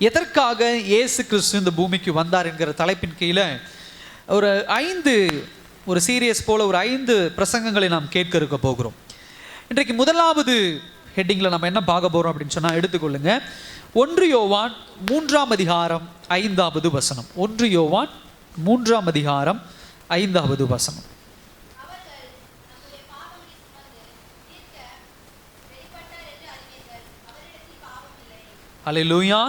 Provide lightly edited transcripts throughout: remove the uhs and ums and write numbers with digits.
எதற்காக இயேசு கிறிஸ்து இந்த பூமிக்கு வந்தார் என்கிற தலைப்பின் கீழே ஒரு சீரியஸ் போல ஒரு 5 பிரசங்கங்களை நாம் கேட்க இருக்க போகிறோம். இன்றைக்கு முதலாவது ஹெட்டிங்கில் நம்ம என்ன பார்க்க போகிறோம் அப்படின்னு சொன்னால், எடுத்துக்கொள்ளுங்க 1 யோவான் 3ஆம் அதிகாரம் 5வது வசனம். 1 யோவான் 3ஆம் அதிகாரம் 5வது வசனம். அல்லேலூயா.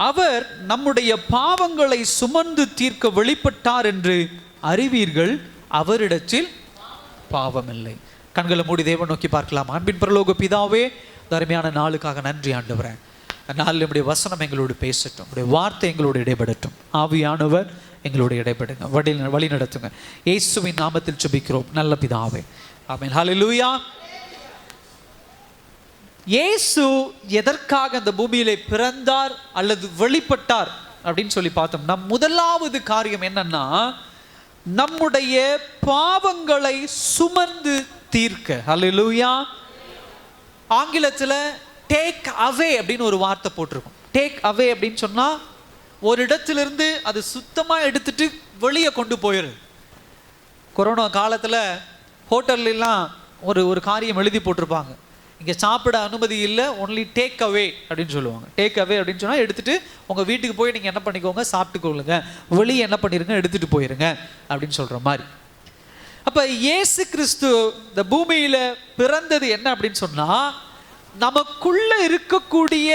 அவர் நம்முடைய பாவங்களை சுமந்து தீர்க்க வெளிப்பட்டார் என்று அறிவீர்கள், அவரிடத்தில் பாவமில்லை. கண்களை மூடி தேவன் நோக்கி பார்க்கலாம். அன்பின் பரலோக பிதாவே, அருமையான நாளுக்காக நன்றி ஆண்டவரே. நாளில் நம்முடைய வசனம் எங்களோடு பேசட்டும், நம்முடைய வார்த்தை எங்களோடு இடைபடட்டும். ஆவியானவர் எங்களோடு இடைபடுங்க, வழி நடத்துங்க. இயேசுவின் நாமத்தில் ஜெபிக்கிறோம் நல்ல பிதாவே, ஆமென். ஹல்லேலூயா. இயேசு எதற்காக இந்த பூமியிலே பிறந்தார் அல்லது வெளிப்பட்டார் அப்படின்னு சொல்லி பார்த்தோம்னா, முதலாவது காரியம் என்னன்னா, நம்முடைய பாவங்களை சுமந்து தீர்க்க. ஹல்லேலூயா. ஆங்கிலத்தில் டேக் அவே அப்படின்னு ஒரு வார்த்தை போட்டிருக்கும். டேக் அவே அப்படின்னு சொன்னா, ஒரு இடத்திலிருந்து அது சுத்தமாக எடுத்துட்டு வெளியே கொண்டு போயிடுது. கொரோனா காலத்தில் ஹோட்டல்லாம் ஒரு காரியம் எழுதி போட்டிருப்பாங்க, இங்கே சாப்பிட அனுமதி இல்லை, ஒன்லி டேக் அவே அப்படின்னு சொல்லுவாங்க. டேக் அவே அப்படின்னு சொன்னால், எடுத்துகிட்டு உங்கள் வீட்டுக்கு போய் நீங்கள் என்ன பண்ணிக்கோங்க, சாப்பிட்டுக்கொள்ளுங்க, வெளியே என்ன பண்ணிடுங்க, எடுத்துகிட்டு போயிருங்க அப்படின்னு சொல்கிற மாதிரி. அப்போ இயேசு கிறிஸ்து இந்த பூமியில் பிறந்தது என்ன அப்படின்னு சொன்னால், நமக்குள்ளே இருக்கக்கூடிய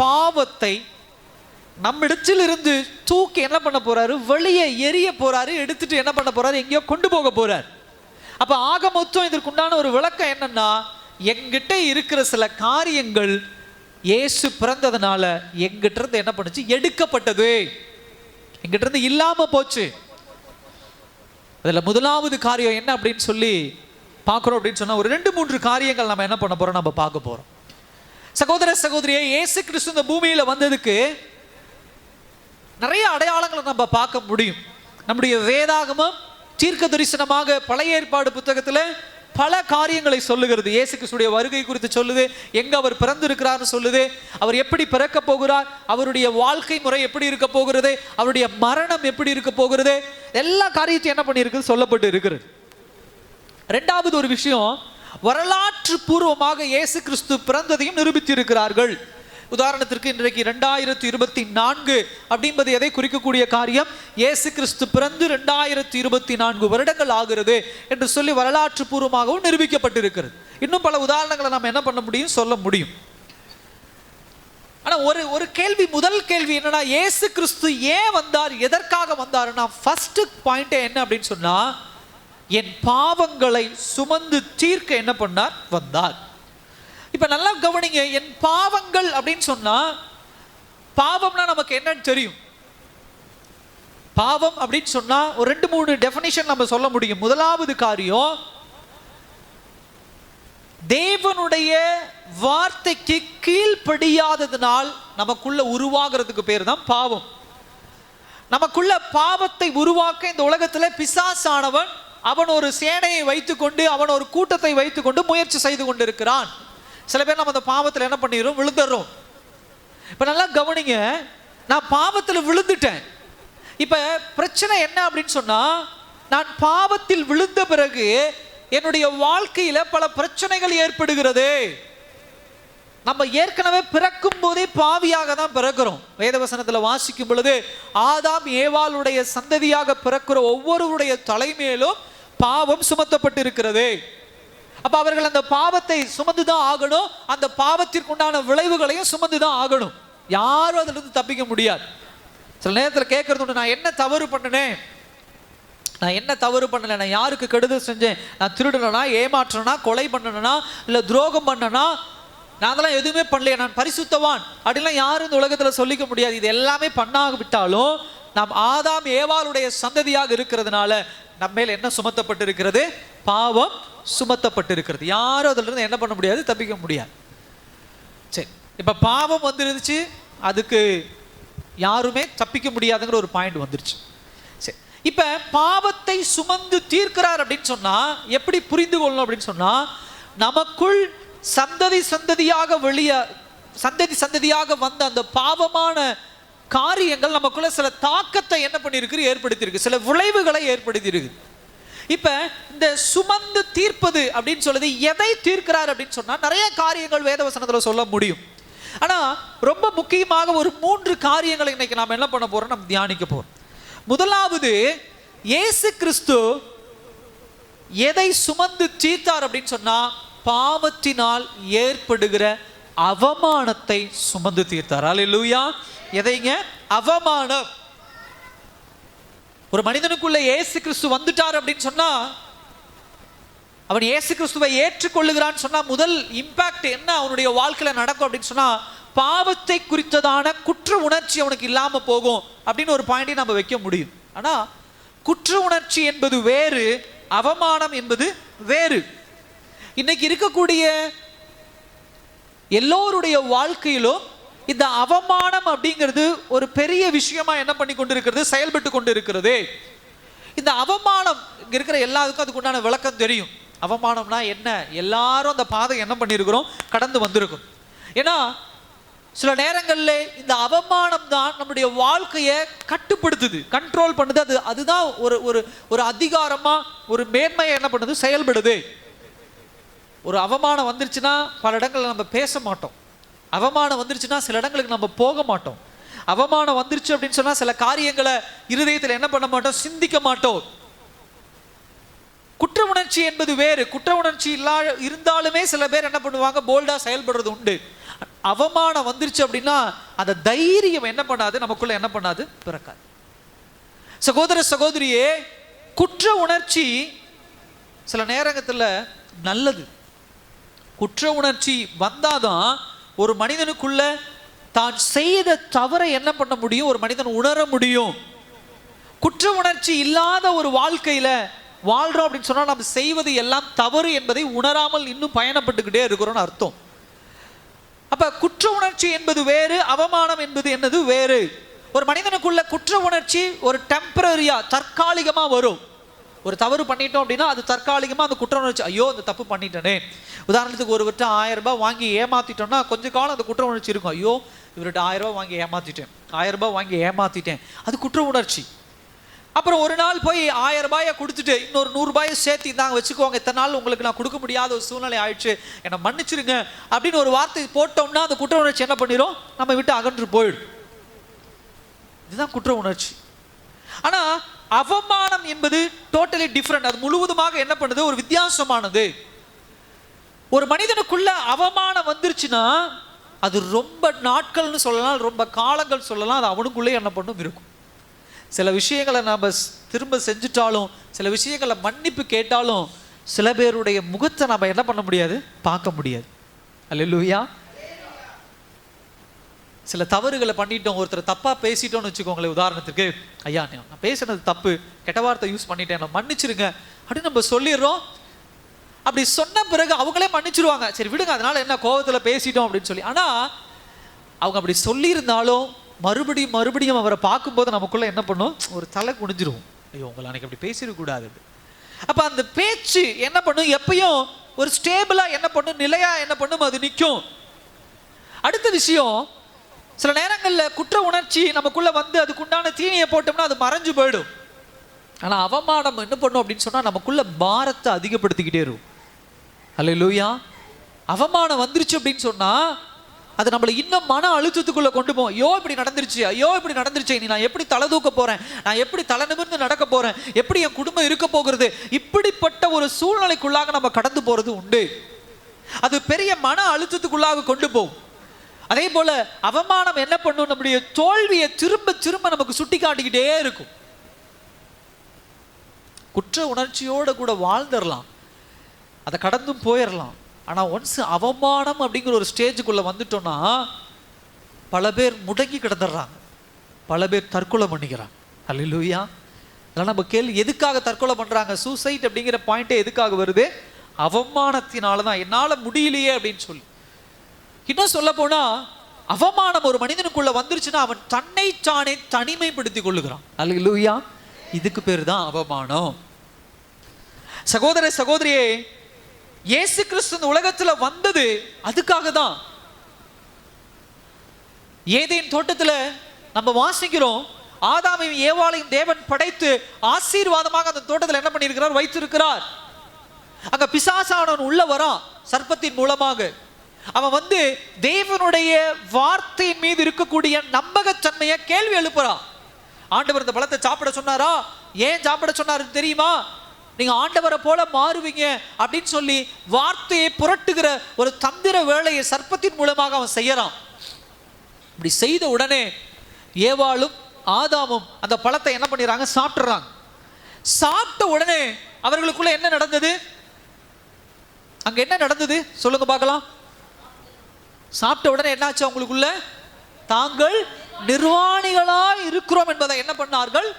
பாவத்தை நம்மிடத்திலிருந்து தூக்கி என்ன பண்ண போகிறாரு, வெளியே எரிய போகிறாரு, எடுத்துகிட்டு என்ன பண்ண போகிறாரு, எங்கேயோ கொண்டு போக போகிறார். அப்போ ஆக மொத்தம் இதற்குண்டான ஒரு விளக்கம் என்னன்னா, எங்கிட்ட இருக்கிற சில காரியங்கள் இயேசு பிறந்ததுனால எங்கிட்ட இருந்து என்ன பண்ணுச்சு, எடுக்கப்பட்டது, எங்கிட்ட இருந்து இல்லாம போச்சு. அதுல முதலாவது காரியம் என்ன அப்படின்னு சொல்லி பார்க்கிறோம் அப்படின்னு சொன்னா, ஒரு 2-3 காரியங்கள் நம்ம என்ன பண்ண போறோம், நம்ம பார்க்க போறோம். சகோதர சகோதரியே, இயேசு கிறிஸ்து இந்த பூமியில வந்ததுக்கு நிறைய அடையாளங்களை நம்ம பார்க்க முடியும். நம்முடைய வேதாகமம் தீர்க்க தரிசனமாக பழைய ஏற்பாடு புத்தகத்துல பல காரியங்களை சொல்லுகிறது. இயேசு கிறிஸ்துடைய வருகை குறித்து சொல்லுது, எங்க அவர் பிறந்திருக்கிறார்னு சொல்லுது, அவர் எப்படி பிறக்க போகிறார், அவருடைய வாழ்க்கை முறை எப்படி இருக்க போகிறது, அவருடைய மரணம் எப்படி இருக்க போகிறது, எல்லா காரியத்தையும் என்ன பண்ணியிருக்கு, சொல்லப்பட்டு இருக்கிறது. 2வது ஒரு விஷயம், வரலாற்று பூர்வமாக இயேசு கிறிஸ்து பிறந்ததையும் நிரூபித்திருக்கிறார்கள். உதாரணத்திற்கு இன்றைக்கு 2024 அப்படின்பது எதை குறிக்கக்கூடிய காரியம், இயேசு கிறிஸ்து பிறந்து 2024 வருடங்கள் ஆகிறது என்று சொல்லி வரலாற்று பூர்வமாகவும் நிரூபிக்கப்பட்டிருக்கிறது. இன்னும் பல உதாரணங்களை நம்ம என்ன பண்ண முடியும், சொல்ல முடியும். ஆனா ஒரு கேள்வி, முதல் கேள்வி என்னன்னா, இயேசு கிறிஸ்து ஏன் வந்தார், எதற்காக வந்தாருன்னா, ஃபர்ஸ்ட் பாயிண்ட் என்ன அப்படின்னு சொன்னா, என் பாவங்களை சுமந்து தீர்க்க என்ன பண்ணார், வந்தார். இப்ப நல்லா கவனிங்க, என் பாவங்கள் அப்படின்னு சொன்னா, பாவம்னா நமக்கு என்னன்னு தெரியும். பாவம் அப்படின்னு சொன்னா ஒரு 2-3 டெஃபினிஷன் நம்ம சொல்ல முடியும். முதலாவது காரியம், தேவனுடைய வார்த்தைக்கு கீழ்ப்படியாததினால் நமக்குள்ள உருவாகிறதுக்கு பேர் தான் பாவம். நமக்குள்ள பாவத்தை உருவாக்க இந்த உலகத்துல பிசாசானவன், அவன் ஒரு சேனையை வைத்துக்கொண்டு, அவன் ஒரு கூட்டத்தை வைத்துக்கொண்டு முயற்சி செய்து கொண்டிருக்கிறான். சில பேர் நம்ம அந்த பாவத்தில் என்ன பண்ணிடுறோம், விழுந்துடுறோம். இப்ப நல்லா கவனிங்க, நான் பாவத்தில் விழுந்துட்டேன். இப்ப பிரச்சனை என்ன அப்படின்னு சொன்னா, நான் பாவத்தில் விழுந்த பிறகு என்னுடைய வாழ்க்கையில பல பிரச்சனைகள் ஏற்படுகிறது. நம்ம ஏற்கனவே பிறக்கும் போதே பாவியாக தான் பிறக்கிறோம். வேதவசனத்துல வாசிக்கும் பொழுது, ஆதாம் ஏவாளுடைய சந்ததியாக பிறக்கிற ஒவ்வொருவருடைய தலைமையிலும் பாவம் சுமத்தப்பட்டு இருக்கிறது. அப்ப அவர்கள் அந்த பாவத்தை சுமந்துதான் ஆகணும், அந்த பாவத்திற்குண்டான விளைவுகளையும் சுமந்துதான் ஆகணும். யாரும் அதுல இருந்து தப்பிக்க முடியாது. சில நேரத்தில் கேட்கறது, நான் என்ன தவறு பண்ணினேன், நான் என்ன தவறு பண்ணல, நான் யாருக்கு கெடுதல் செஞ்சேன், நான் திருடனா, ஏமாற்றனா, கொலை பண்ணனா, இல்ல துரோகம் பண்ணனா, நான் அதெல்லாம் எதுவுமே பண்ணலையே, நான் பரிசுத்தவான் அப்படின்லாம் யாரும் இந்த உலகத்துல சொல்லிக்க முடியாது. இது எல்லாமே பண்ணாவிட்டாலும் நாம் ஆதாம் ஏவாளுடைய சந்ததியாக இருக்கிறதுனால நம்ம மேல் என்ன சுமத்தப்பட்டிருக்கிறது, பாவம் சுமத்தப்பட்டிருக்கிறது. யாரும் அதுல இருந்து என்ன பண்ண முடியாது, தப்பிக்க முடியாது. சரி, இப்ப பாவம் வந்துருச்சு, அதுக்கு யாருமே தப்பிக்க முடியாதுங்கிற ஒரு பாயிண்ட் வந்துருச்சு. சரி, இப்ப பாவத்தை சுமந்து தீர்க்கிறார் அப்படின்னு சொன்னா எப்படி புரிந்து கொள்ளணும் அப்படின்னு சொன்னா, நமக்குள் சந்ததியாக வெளியே சந்ததி சந்ததியாக வந்த அந்த பாவமான காரியங்கள் நமக்குள்ள சில தாக்கத்தை என்ன பண்ணியிருக்கு, ஏற்படுத்தியிருக்கு, சில விளைவுகளை ஏற்படுத்தியிருக்கு. இப்ப இந்த சுமந்து தீர்ப்பது அப்படின்னு சொல்லுது, எதை தீர்க்கிறார் அப்படின்னு சொன்னா நிறைய காரியங்கள் வேதவசனத்துல சொல்ல முடியும். ஆனா ரொம்ப முக்கியமாக ஒரு 3 காரியங்களை இன்னைக்கு நாம் என்ன பண்ண போறோம், நம்ம தியானிக்க போறோம். முதலாவது, இயேசு கிறிஸ்து எதை சுமந்து தீர்த்தார் அப்படின்னு சொன்னா பாவத்தினால் ஏற்படுகிற அவமானத்தை சுமந்து தீர்த்தார். அல்லேலூயா. எதைங்க? அவமானம். ஒரு மனிதனுக்குள்ள இயேசு கிறிஸ்து வந்துட்டார் அப்படின்னு சொன்னா, அவன் இயேசு கிறிஸ்துவை ஏற்றுக்கொள்ளுகிறான்னு சொன்னா முதல் இம்பாக்ட் என்ன அவனுடைய வாழ்க்கையில நடக்கும் அப்படின்னு சொன்னா, பாவத்தை குறித்ததான குற்ற உணர்ச்சி அவனுக்கு இல்லாம போகும் அப்படின்னு ஒரு பாயிண்டை நம்ம வைக்க முடியும். ஆனா குற்ற உணர்ச்சி என்பது வேறு, அவமானம் என்பது வேறு. இன்னைக்கு இருக்கக்கூடிய எல்லோருடைய வாழ்க்கையிலும் இந்த அவமானம் அப்படிங்கிறது ஒரு பெரிய விஷயமா என்ன பண்ணி கொண்டிருக்கிறது, செயல்பட்டு கொண்டு இருக்கிறது. இந்த அவமானம் இங்க இருக்கிற எல்லாருக்கும் அதுக்கு உண்டான விளக்கம் தெரியும். அவமானம்னா என்ன, எல்லாரும் அந்த பாதை என்ன பண்ணியிருக்கிறோம், கடந்து வந்திருக்கும். ஏன்னா சில நேரங்களில் இந்த அவமானம் தான் நம்முடைய வாழ்க்கையை கட்டுப்படுத்துது, கண்ட்ரோல் பண்ணுது. அதுதான் ஒரு அதிகாரமா, ஒரு மேன்மையை என்ன பண்ணுது, செயல்படுது. ஒரு அவமானம் வந்துருச்சுன்னா பல இடங்களில் நம்ம பேச மாட்டோம். அவமானம் வந்துருச்சுன்னா சில இடங்களுக்கு நம்ம போக மாட்டோம். அவமானம் வந்துருச்சு அப்படின்னு சொன்னா சில காரியங்களை இருதயத்தில் என்ன பண்ண மாட்டோம், சிந்திக்க மாட்டோம். குற்ற உணர்ச்சி என்பது வேறு. குற்ற உணர்ச்சி இருந்தாலுமே சில பேர் என்ன பண்ணுவாங்க, போல்டா செயல்படுறது உண்டு. அவமானம் வந்துருச்சு அப்படின்னா அந்த தைரியம் என்ன பண்ணாது, நமக்குள்ள என்ன பண்ணாது, பிறக்காது. சகோதர சகோதரியே, குற்ற உணர்ச்சி சில நேரத்துல நல்லது. குற்ற உணர்ச்சி வந்தாதான் ஒரு மனிதனுக்குள்ள தான் செய்த தவறை என்ன பண்ண முடியும், ஒரு மனிதன் உணர முடியும். குற்ற உணர்ச்சி இல்லாத ஒரு வாழ்க்கையில வாழ்றோம் அப்படின்னு சொன்னா நம்ம செய்வது எல்லாம் தவறு என்பதை உணராமல் இன்னும் பயணப்பட்டுக்கிட்டே இருக்கிறோம்னு அர்த்தம். அப்ப குற்ற உணர்ச்சி என்பது வேறு, அவமானம் என்பது என்னது வேறு. ஒரு மனிதனுக்குள்ள குற்ற உணர்ச்சி ஒரு டெம்பரரியா, தற்காலிகமா வரும். ஒரு தவறு பண்ணிட்டோம் அப்படின்னா அது தற்காலிகமா அந்த குற்ற உணர்ச்சி, ஐயோ அந்த தப்பு பண்ணிட்டேனே. உதாரணத்துக்கு ஒருவர்கிட்ட 1000 ரூபாய் வாங்கி ஏமாத்திட்டோம்னா கொஞ்ச காலம் அந்த குற்ற உணர்ச்சி இருக்கும். ஐயோ இவர்கிட்ட 1000 ரூபாய் வாங்கி ஏமாத்திட்டேன், 1000 ரூபாய் வாங்கி ஏமாத்திட்டேன், அது குற்ற உணர்ச்சி. அப்புறம் ஒரு நாள் போய் 1000 ரூபாயை கொடுத்துட்டு இன்னொரு 100 ரூபாயை சேர்த்து இந்தாங்க வச்சுக்கோங்க, இத்தனை நாள் உங்களுக்கு நான் கொடுக்க முடியாத ஒரு சூழ்நிலை ஆயிடுச்சு, என்னை மன்னிச்சிருங்க அப்படின்னு ஒரு வார்த்தை போட்டோம்னா அந்த குற்ற உணர்ச்சி என்ன பண்ணிடும், நம்ம விட்டு அகன்று போயிடும். இதுதான் குற்ற உணர்ச்சி. ஆனா அவமானம் என்பது டோட்டலி டிஃப்ரெண்ட். அது முழுவதுமாக என்ன பண்ணுது, ஒரு வித்தியாசமானது. ஒரு மனிதனுக்குள்ள அவமானம் வந்துருச்சுன்னா அது ரொம்ப நாட்கள்னு சொல்லலாம், ரொம்ப காலங்கள் சொல்லலாம், அது அவனுக்குள்ளே என்ன பண்ணும் இருக்கும். சில விஷயங்களை நம்ம திரும்ப செஞ்சுட்டாலும், சில விஷயங்களை மன்னிப்பு கேட்டாலும் சில பேருடைய முகத்தை நம்ம என்ன பண்ண முடியாது, பார்க்க முடியாது. அல்லேலூயா. சில தவறுகளை பண்ணிட்டோம், ஒருத்தர் தப்பா பேசிட்டோம்னு வச்சுக்கோங்களேன். உதாரணத்துக்கு, ஐயா நான் பேசுனது தப்பு, கெட்ட வார்த்தை யூஸ் பண்ணிட்டேன், நான் மன்னிச்சிருங்க அப்படின்னு நம்ம சொல்லிடுறோம். அப்படி சொன்ன பிறகு அவங்களே மன்னிச்சிருவாங்க, சரி விடுங்க அதனால என்ன, கோபத்தில் பேசிட்டோம் அப்படின்னு சொல்லி. ஆனா அவங்க அப்படி சொல்லியிருந்தாலும் மறுபடியும் அவரை பார்க்கும்போது நமக்குள்ள என்ன பண்ணும், ஒரு தலை குனிஞ்சிரும், ஐயோ உங்களை அன்னைக்கு அப்படி பேசிடக்கூடாது. அப்ப அந்த பேச்சு என்ன பண்ணும், எப்பயும் ஒரு ஸ்டேபிளா என்ன பண்ணும், நிலையா என்ன பண்ணும், அது நிற்கும். அடுத்த விஷயம், சில நேரங்களில் குற்ற உணர்ச்சி நமக்குள்ள வந்து அதுக்குண்டான தீனியை போட்டோம்னா அது மறைஞ்சு போயிடும். ஆனா அவமானம் என்ன பண்ணும் அப்படின்னு சொன்னா நமக்குள்ள பாரத்தை அதிகப்படுத்திக்கிட்டே இருக்கும். அல்லேலூயா. அவமானம் வந்துருச்சு அப்படின்னு சொன்னா அது நம்மளை இன்னும் மன அழுத்தத்துக்குள்ள கொண்டு போகும். ஐயோ இப்படி நடந்துருச்சு, ஐயோ இப்படி நடந்துருச்சு, நீ நான் எப்படி தலை தூக்க போறேன், நான் எப்படி தலை நிமிர்ந்து நடக்க போறேன், எப்படி என் குடும்பம் இருக்க போகிறது, இப்படிப்பட்ட ஒரு சூழ்நிலைக்குள்ளாக நம்ம கடந்து போறது உண்டு. அது பெரிய மன அழுத்தத்துக்குள்ளாக கொண்டு போகும். அதே போல அவமானம் என்ன பண்ணும், நம்முடைய தோல்வியை திரும்ப திரும்ப நமக்கு சுட்டி காட்டிக்கிட்டே இருக்கும். குற்ற உணர்ச்சியோட கூட வாழ்ந்துடலாம், அதை கடந்தும் போயிடலாம். ஆனா ஒன்ஸ் அவமானம் அப்படிங்கிற ஒரு ஸ்டேஜுக்குள்ள வந்துட்டோம்னா பல பேர் முடங்கி கிடந்துடுறாங்க, பல பேர் தற்கொலை பண்ணிக்கிறாங்க. அல்லேலூயா. அதெல்லாம் நம்ம கேள்வி, எதுக்காக தற்கொலை பண்றாங்க, சூசைட் அப்படிங்கிற பாயிண்டே எதுக்காக வருது, அவமானத்தினாலதான், என்னால முடியலையே அப்படின்னு சொல்லி. இன்னும் சொல்ல போனா அவமானம் ஒரு மனிதனுக்குள்ள வந்துருச்சுன்னா அவன் தன்னைத்தானே தனிமைப்படுத்திக் கொள்ளுகிறான். அல்லேலூயா. இதுக்கு பேர் தான் அவமானம். சகோதர சகோதரியே, இயேசு கிறிஸ்து இந்த உலகத்துல வந்தது அதுக்காக தான். ஏதேன் தோட்டத்துல நம்ம வாசிக்கிறோம், ஆதாமையும் ஏவாளையும் தேவன் படைத்து ஆசீர்வாதமாக அந்த தோட்டத்தில் என்ன பண்ணியிருக்கிறார், வைத்திருக்கிறார். அங்க பிசாசானவன் உள்ள வரான் சர்ப்பத்தின் மூலமாக. அவன் வந்து தேவனுடைய வார்த்தையின் மீது இருக்கக்கூடிய நம்பகத்தன்மையை கேள்வி எழுப்புறான். ஆண்டவர் இந்த பழத்தை சாப்பிட சொன்னாரா, ஏன் சாப்பிட சொன்னாருன்னு தெரியுமா, நீங்க ஆண்டவரை போல மாறுவீங்க அப்படின்னு சொல்லி வார்த்தையை புரட்டுகிற ஒரு தந்திர வேலையை சர்ப்பத்தின் மூலமாக அவன் செய்யறான். இப்படி செய்த உடனே ஏவாளும் ஆதாமும் அந்த பழத்தை என்ன பண்ணிடுறாங்க, சாப்பிட்டுறாங்க. சாப்பிட்ட உடனே அவர்களுக்குள்ள என்ன நடந்தது, அங்க என்ன நடந்தது சொல்லுங்க பார்க்கலாம். சாப்பிட்ட உடனே என்னாச்சு அவங்களுக்குள்ள, தாங்கள் நிர்வாணிகளா இருக்கிறோம் என்பதை என்ன பண்ணார்கள்.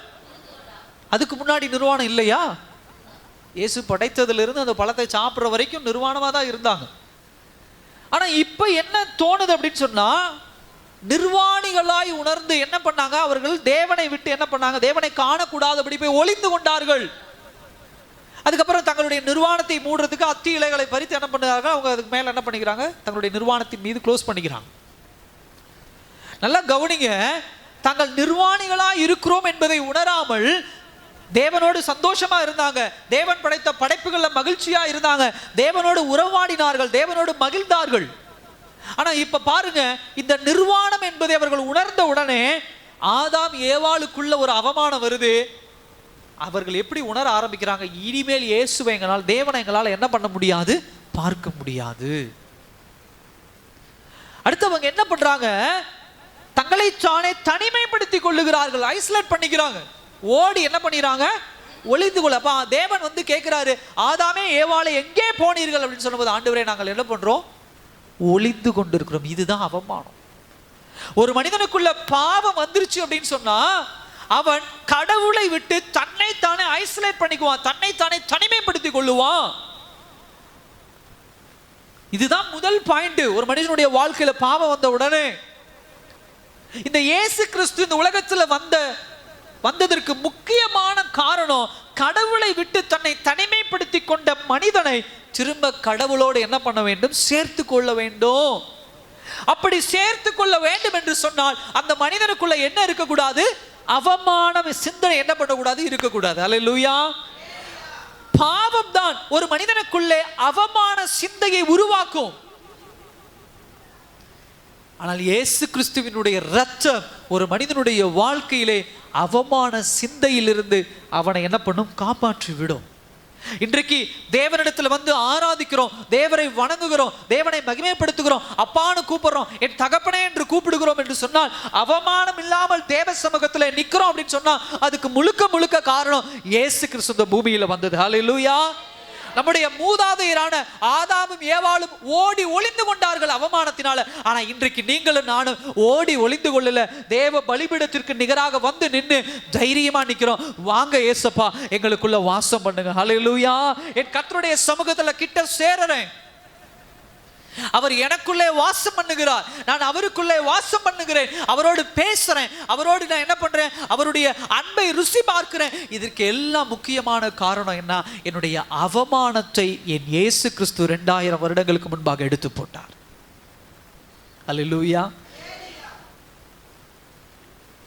அதுக்கு முன்னாடி நிர்வாணம் இல்லையா, இயேசு படைத்ததிலிருந்து அந்த பழத்தை சாப்பிட்ற வரைக்கும் நிர்வாணமா தான் இருந்தாங்க. ஆனா இப்ப என்ன தோணுது அப்படின்னு சொன்னா, நிர்வாணிகளாய் உணர்ந்து என்ன பண்ணாங்க, அவர்கள் தேவனை விட்டு என்ன பண்ணாங்க, தேவனை காணக்கூடாதபடி போய் ஒளிந்து கொண்டார்கள். அதுக்கப்புறம் தங்களுடைய நிர்வாணத்தை மூடுறதுக்கு அத்தி இலைகளை பறித்து என்ன பண்ணுறாங்க, அவங்க அதுக்கு மேல என்ன பண்ணிக்கிறாங்க, தங்களுடைய நிர்வாணத்தின் மீது க்ளோஸ் பண்ணிக்கிறாங்க. நல்லா கவனிங்க, தாங்கள் நிர்வாணிகளா இருக்கிறோம் என்பதை உணராமல் தேவனோடு சந்தோஷமா இருந்தாங்க, தேவன் படைத்த படைப்புகள்ல மகிழ்ச்சியா இருந்தாங்க, தேவனோடு உறவாடினார்கள், தேவனோடு மகிழ்ந்தார்கள். ஆனா இப்ப பாருங்க, இந்த நிர்வாணம் என்பதை அவர்கள் உணர்ந்த உடனே ஆதாம் ஏவாளுக்குள்ள ஒரு அவமானம் வருது. அவர்கள் எப்படி உணர ஆரம்பிக்கிறாங்க, இனிமேல் இயேசுவை எங்களால், தேவனை எங்களால் என்ன பண்ண முடியாது, பார்க்க முடியாது. அடுத்தவங்க என்ன பண்றாங்க, தங்களை தானே தனிமைப்படுத்திக் கொள்ளுகிறார்கள், ஐசோலேட் பண்ணிக்கிறாங்க, ஓடி என்ன பண்ணிடுறாங்க, ஒளிந்து கொள்ள. அப்ப தேவன் வந்து கேட்கிறாரு, ஆதாமே ஏவாளை எங்கே போனீர்கள் அப்படின்னு சொன்னபோது, ஆண்டவரே நாங்கள் என்ன பண்றோம், ஒளிந்து கொண்டிருக்கிறோம். இதுதான் அவமானம். ஒரு மனிதனுக்குள்ள பாவம் வந்துருச்சு அப்படின்னு சொன்னா அவன் கடவுளை விட்டு தன்னைத்தானே ஐசோலேட் பண்ணிக்குவான், தன்னைத்தானே தனிமைப்படுத்திக் கொள்ளுவான். இதுதான் முதல் பாயிண்ட். ஒரு மனிதனுடைய வாழ்க்கையில பாவம் வந்த உடனே இந்த இயேசு கிறிஸ்து இந்த உலகத்துல வந்ததற்கு முக்கியமான காரணம், கடவுளை விட்டு தன்னை தனிமைப்படுத்தி கொண்ட மனிதனை திரும்ப கடவுளோடு என்ன பண்ண வேண்டும், சேர்த்து கொள்ள வேண்டும். அப்படி சேர்த்து கொள்ள வேண்டும் என்று சொன்னால் அந்த மனிதனுக்குள்ள என்ன இருக்கக்கூடாது, அவமானம் சிந்தனை என்ன பண்ணக்கூடாது, இருக்கக்கூடாது. அல்லேலூயா. பாவம் தான் ஒரு மனிதனுக்குள்ளே அவமான சிந்தையை உருவாக்கும். ஆனால் இயேசு கிறிஸ்துவினுடைய இரத்தம் ஒரு மனிதனுடைய வாழ்க்கையிலே அவமான சிந்தையிலிருந்து அவனை என்ன பண்ணும், காப்பாற்றி விடும். இன்றைக்கு தேவனிடத்தில் வந்து ஆராதிக்கிறோம், தேவரை வணங்குகிறோம், தேவனை மகிமைப்படுத்துகிறோம், அப்பான்னு கூப்பிடுறோம், என் தகப்பனே என்று கூப்பிடுகிறோம் என்று சொன்னால் அவமானம் இல்லாமல் தேவ சமூகத்தில் நிற்கிறோம் அப்படின்னு சொன்னா அதுக்கு முழுக்க முழுக்க காரணம் இயேசு கிறிஸ்து இந்த பூமியில வந்தது. ஹல்லேலூயா. நம்முடைய மூதாதையரான ஆதாமும் ஏவாளும் ஓடி ஒளிந்து கொண்டார்கள் அவமானத்தினால. ஆனா இன்றைக்கு நீங்களும் நானும் ஓடி ஒளிந்து கொள்ளல, தேவ பலிபீடத்திற்கு நிகராக வந்து நின்று தைரியமா நிக்கிறோம். வாங்க ஏசப்பா எங்களுக்குள்ள வாசம் பண்ணுங்க. ஹல்லேலூயா. என் கர்த்தருடைய சமூகத்துல கிட்ட சேரறேன், அவர் எனக்குள்ளே வாசம் பண்ணுகிறார், நான் அவருக்குள்ளே வாசம் பண்ணுகிறேன், அவரோடு பேசுறேன், அவரோடு நான் என்ன பண்றேன், அவருடைய அன்பை ருசி பார்க்கிறேன். இதற்கு எல்லாம் முக்கியமான காரணம் என்ன, என்னுடைய அவமானத்தை என் இயேசு கிறிஸ்து 2000 வருடங்களுக்கு முன்பாக எடுத்து போட்டார். அல்லேலூயா.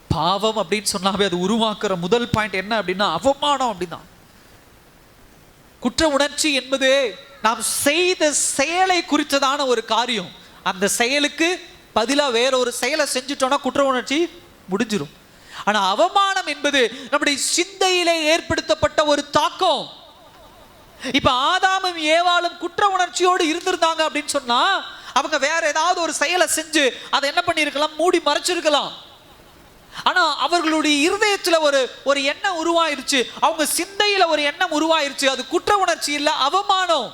பாவம் அப்படின்னு சொன்னாவே அது உருவாக்குற முதல் பாயிண்ட் என்ன அப்படின்னா அவமானம். அப்படின்னா குற்ற உணர்ச்சி என்பது நாம் செய்த செயலை குறித்ததான ஒரு காரியம். அந்த செயலுக்கு பதிலா வேற ஒரு செயலை செஞ்சுட்டோம்னா குற்ற உணர்ச்சி முடிஞ்சிடும். ஆனா அவமானம் என்பது நம்முடைய சிந்தையிலே ஏற்படுத்தப்பட்ட ஒரு தாக்கம். இப்ப ஆதாமும் ஏவாளும் குற்ற உணர்ச்சியோடு இருந்திருந்தாங்க அப்படின்னு சொன்னா அவங்க வேற ஏதாவது ஒரு செயலை செஞ்சு அதை என்ன பண்ணிருக்கலாம், மூடி மறைச்சிருக்கலாம். ஆனா அவர்களுடைய இருதயத்துல ஒரு எண்ணம் உருவாயிருச்சு, அவங்க சிந்தையில ஒரு எண்ணம் உருவாயிருச்சு. அது குற்ற உணர்ச்சி இல்ல, அவமானம்.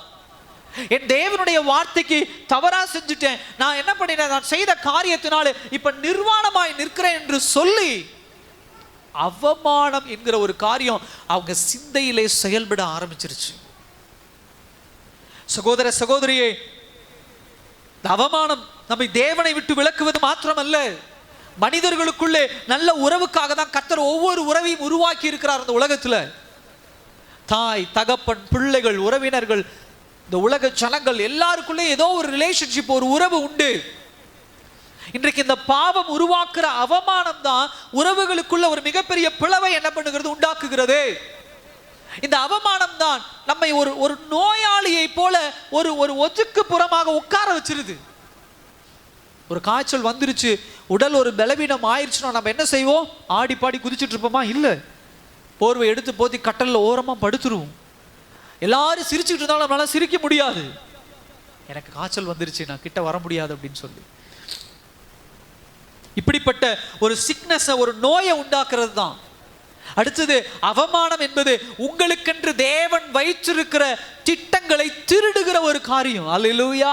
என் தேவனுடைய வார்த்தைக்கு தவறா செஞ்சுட்டேன், நான் என்ன பண்ணினேன், நான் செய்த காரியத்தினால இப்ப நிர்வாணமாய் நிற்கிறேன் என்று சொல்லி அவமானம் என்கிற ஒரு காரியம் அவங்க சிந்தையிலே செயல்பட ஆரம்பிச்சிருச்சு. சகோதர சகோதரியே, அவமானம் நம்மை தேவனை விட்டு விலக்குவது மாத்திரமல்ல, மனிதர்களுக்குள்ளே நல்ல உறவுக்காக தான் கர்த்தர் ஒவ்வொரு உறவையும் உருவாக்கி இருக்கிறார். இந்த உலகத்துல தாய் தகப்பன் பிள்ளைகள் உறவினர்கள் இந்த உலக ஜனங்கள் எல்லாருக்குள்ளே ஏதோ ஒரு ரிலேஷன்ஷிப், ஒரு உறவு உண்டு. இன்றைக்கு இந்த பாவம் உருவாக்குற அவமானம் தான் உறவுகளுக்குள்ள ஒரு மிகப்பெரிய பிளவை என்ன பண்ணுகிறது, உண்டாக்குகிறது. இந்த அவமானம் தான் நம்மை ஒரு நோயாளியை போல ஒரு ஒதுக்கு புறமாக உட்கார வச்சிருது. ஒரு காய்ச்சல் வந்துருச்சு, உடல் ஒரு பலவீனம் ஆயிடுச்சுன்னா நம்ம என்ன செய்வோம்? ஆடி பாடி குதிச்சுட்டு இருப்போமா? இல்லை, போர்வை எடுத்து போத்தி கட்டலில் ஓரமாக படுத்துருவோம். எல்லாரும் சிரிச்சுக்கிட்டு இருந்தாலும் நம்மளால சிரிக்க முடியாது. எனக்கு காய்ச்சல் வந்துருச்சு, நான் கிட்ட வர முடியாது அப்படின்னு சொல்லி இப்படிப்பட்ட ஒரு சிக்னஸ், ஒரு நோயை உண்டாக்குறது தான். அடுத்தது, அவமானம் என்பது உங்களுக்கென்று தேவன் வைத்திருக்கிற திட்டங்களை திருடுகிற ஒரு காரியம். அல்லேலூயா.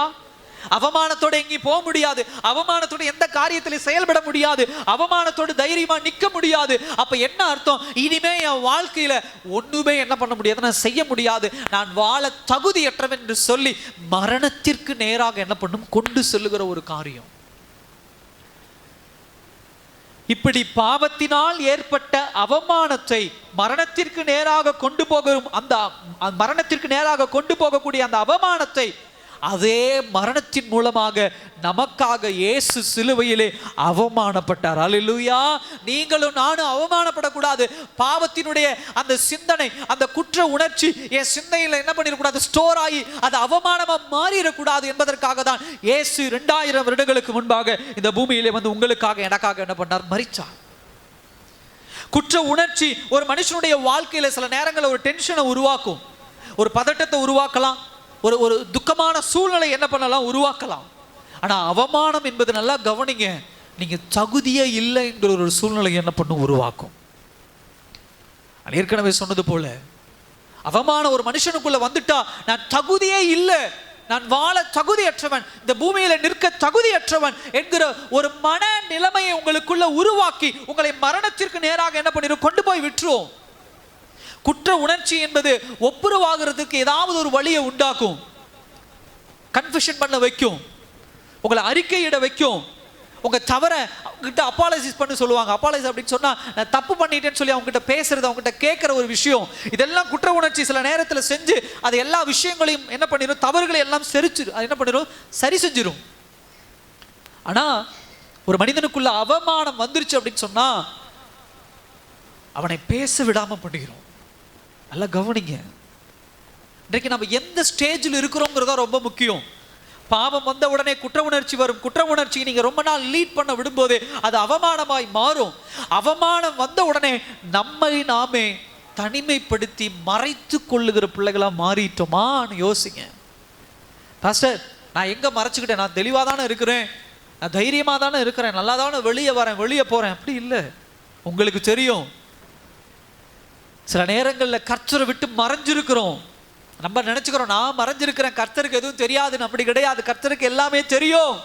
அவமானத்தோட எங்கேயும் போக முடியாது, அவமானத்தோட எந்த காரியத்திலும் செயல்பட முடியாது, அவமானத்தோடு தைரியமா நிற்க முடியாது. அப்ப என்ன அர்த்தம்? இனிமே என் வாழ்க்கையில ஒண்ணுமே என்ன பண்ண முடியாது, நான் செய்ய முடியாது, நான் வாழ தகுதியற்றவன் என்று சொல்லி மரணத்திற்கு நேராக என்ன பண்ணும், கொண்டு செல்லுகிற ஒரு காரியம். இப்படி பாவத்தினால் ஏற்பட்ட அவமானத்தை மரணத்திற்கு நேராக கொண்டு போகும், அந்த மரணத்திற்கு நேராக கொண்டு போகக்கூடிய அந்த அவமானத்தை அதே மரணத்தின் மூலமாக நமக்காக இயேசு சிலுவையிலே அவமானப்பட்டார். அல்லேலூயா. நீங்களும் நானும் அவமானப்படக்கூடாது. பாவத்தினுடைய அந்த சிந்தனை, அந்த குற்ற உணர்ச்சி என் சிந்தையில் என்ன பண்ணிடக்கூடாது, ஸ்டோர் ஆகி அது அவமானமா மாறிடக்கூடாது என்பதற்காக தான் இயேசு 2000 வருடங்களுக்கு முன்பாக இந்த பூமியிலே வந்து உங்களுக்காக எனக்காக என்ன பண்ணார், மரித்தார். குற்ற உணர்ச்சி ஒரு மனுஷனுடைய வாழ்க்கையில சில நேரங்களில் ஒரு டென்ஷனை உருவாக்கும், ஒரு பதட்டத்தை உருவாக்கலாம், ஒரு துக்கமான சூழ்நிலை என்ன பண்ணலாம், உருவாக்கலாம். ஆனா அவமானம் என்பது, நல்லா கவனிங்க, நீங்க தகுதியே இல்லை என்கிற ஒரு சூழ்நிலை என்ன பண்ணும், உருவாக்கும். ஏற்கனவே சொன்னது போல அவமானம் ஒரு மனுஷனுக்குள்ள வந்துட்டா, நான் தகுதியே இல்லை, நான் வாழ தகுதியற்றவன், இந்த பூமியில நிற்க தகுதியற்றவன் என்கிற ஒரு மன நிலைமையை உங்களுக்குள்ள உருவாக்கி உங்களை மரணத்திற்கு நேராக என்ன பண்ணிடும், கொண்டு போய் விட்டுரும். குற்ற உணர்ச்சி என்பது ஒப்புரவாகிறதுக்கு ஏதாவது ஒரு வழியை உண்டாக்கும், கன்ஃபெஷன் பண்ண வைக்கும், உங்களை அறிக்கையிட வைக்கும், உங்க தவற அவங்ககிட்ட அப்பாலஜைஸ் பண்ண சொல்லுவாங்க. அப்பாலஜைஸ் அப்படின்னு சொன்னா, நான் தப்பு பண்ணிட்டேன்னு சொல்லி அவங்ககிட்ட பேசுறது, அவங்ககிட்ட கேட்கிற ஒரு விஷயம், இதெல்லாம் குற்ற உணர்ச்சி சில நேரத்தில் செஞ்சு அது எல்லா விஷயங்களையும் என்ன பண்ணிடும், தவறுகளை எல்லாம் அது என்ன பண்ணிடும், சரி செஞ்சிடும். ஆனா ஒரு மனிதனுக்குள்ள அவமானம் வந்துருச்சு அப்படின்னு சொன்னா அவனை பேச விடாம பண்ணுகிறோம். நல்லா கவனிங்க, இன்றைக்கு நம்ம எந்த ஸ்டேஜில் இருக்கிறோங்கிறதா ரொம்ப முக்கியம். பாவம் வந்த உடனே குற்ற உணர்ச்சி வரும். குற்ற உணர்ச்சி நீங்க ரொம்ப நாள் லீட் பண்ண விடும்போது அது அவமானமாய் மாறும். அவமானம் வந்த உடனே நம்மை நாமே தனிமைப்படுத்தி மறைத்து கொள்ளுகிற பிள்ளைகளா மாறிட்டோமான்னு யோசிங்க. பாஸ்டர், நான் எங்க மறைச்சுக்கிட்டேன், நான் தெளிவாக தானே இருக்கிறேன், நான் தைரியமாக தானே இருக்கிறேன், நல்லா தானே வெளியே வரேன், வெளியே போறேன். அப்படி இல்லை. உங்களுக்கு தெரியும், சில நேரங்களில் கர்த்தரை விட்டு மறைஞ்சிருக்கிறோம். நம்ம நினைச்சுக்கிறோம் நான் மறைஞ்சிருக்கிறேன், கர்த்தருக்கு எதுவும் தெரியாதுன்னு. அப்படி கிடையாது, கர்த்தருக்கு எல்லாமே தெரியும்.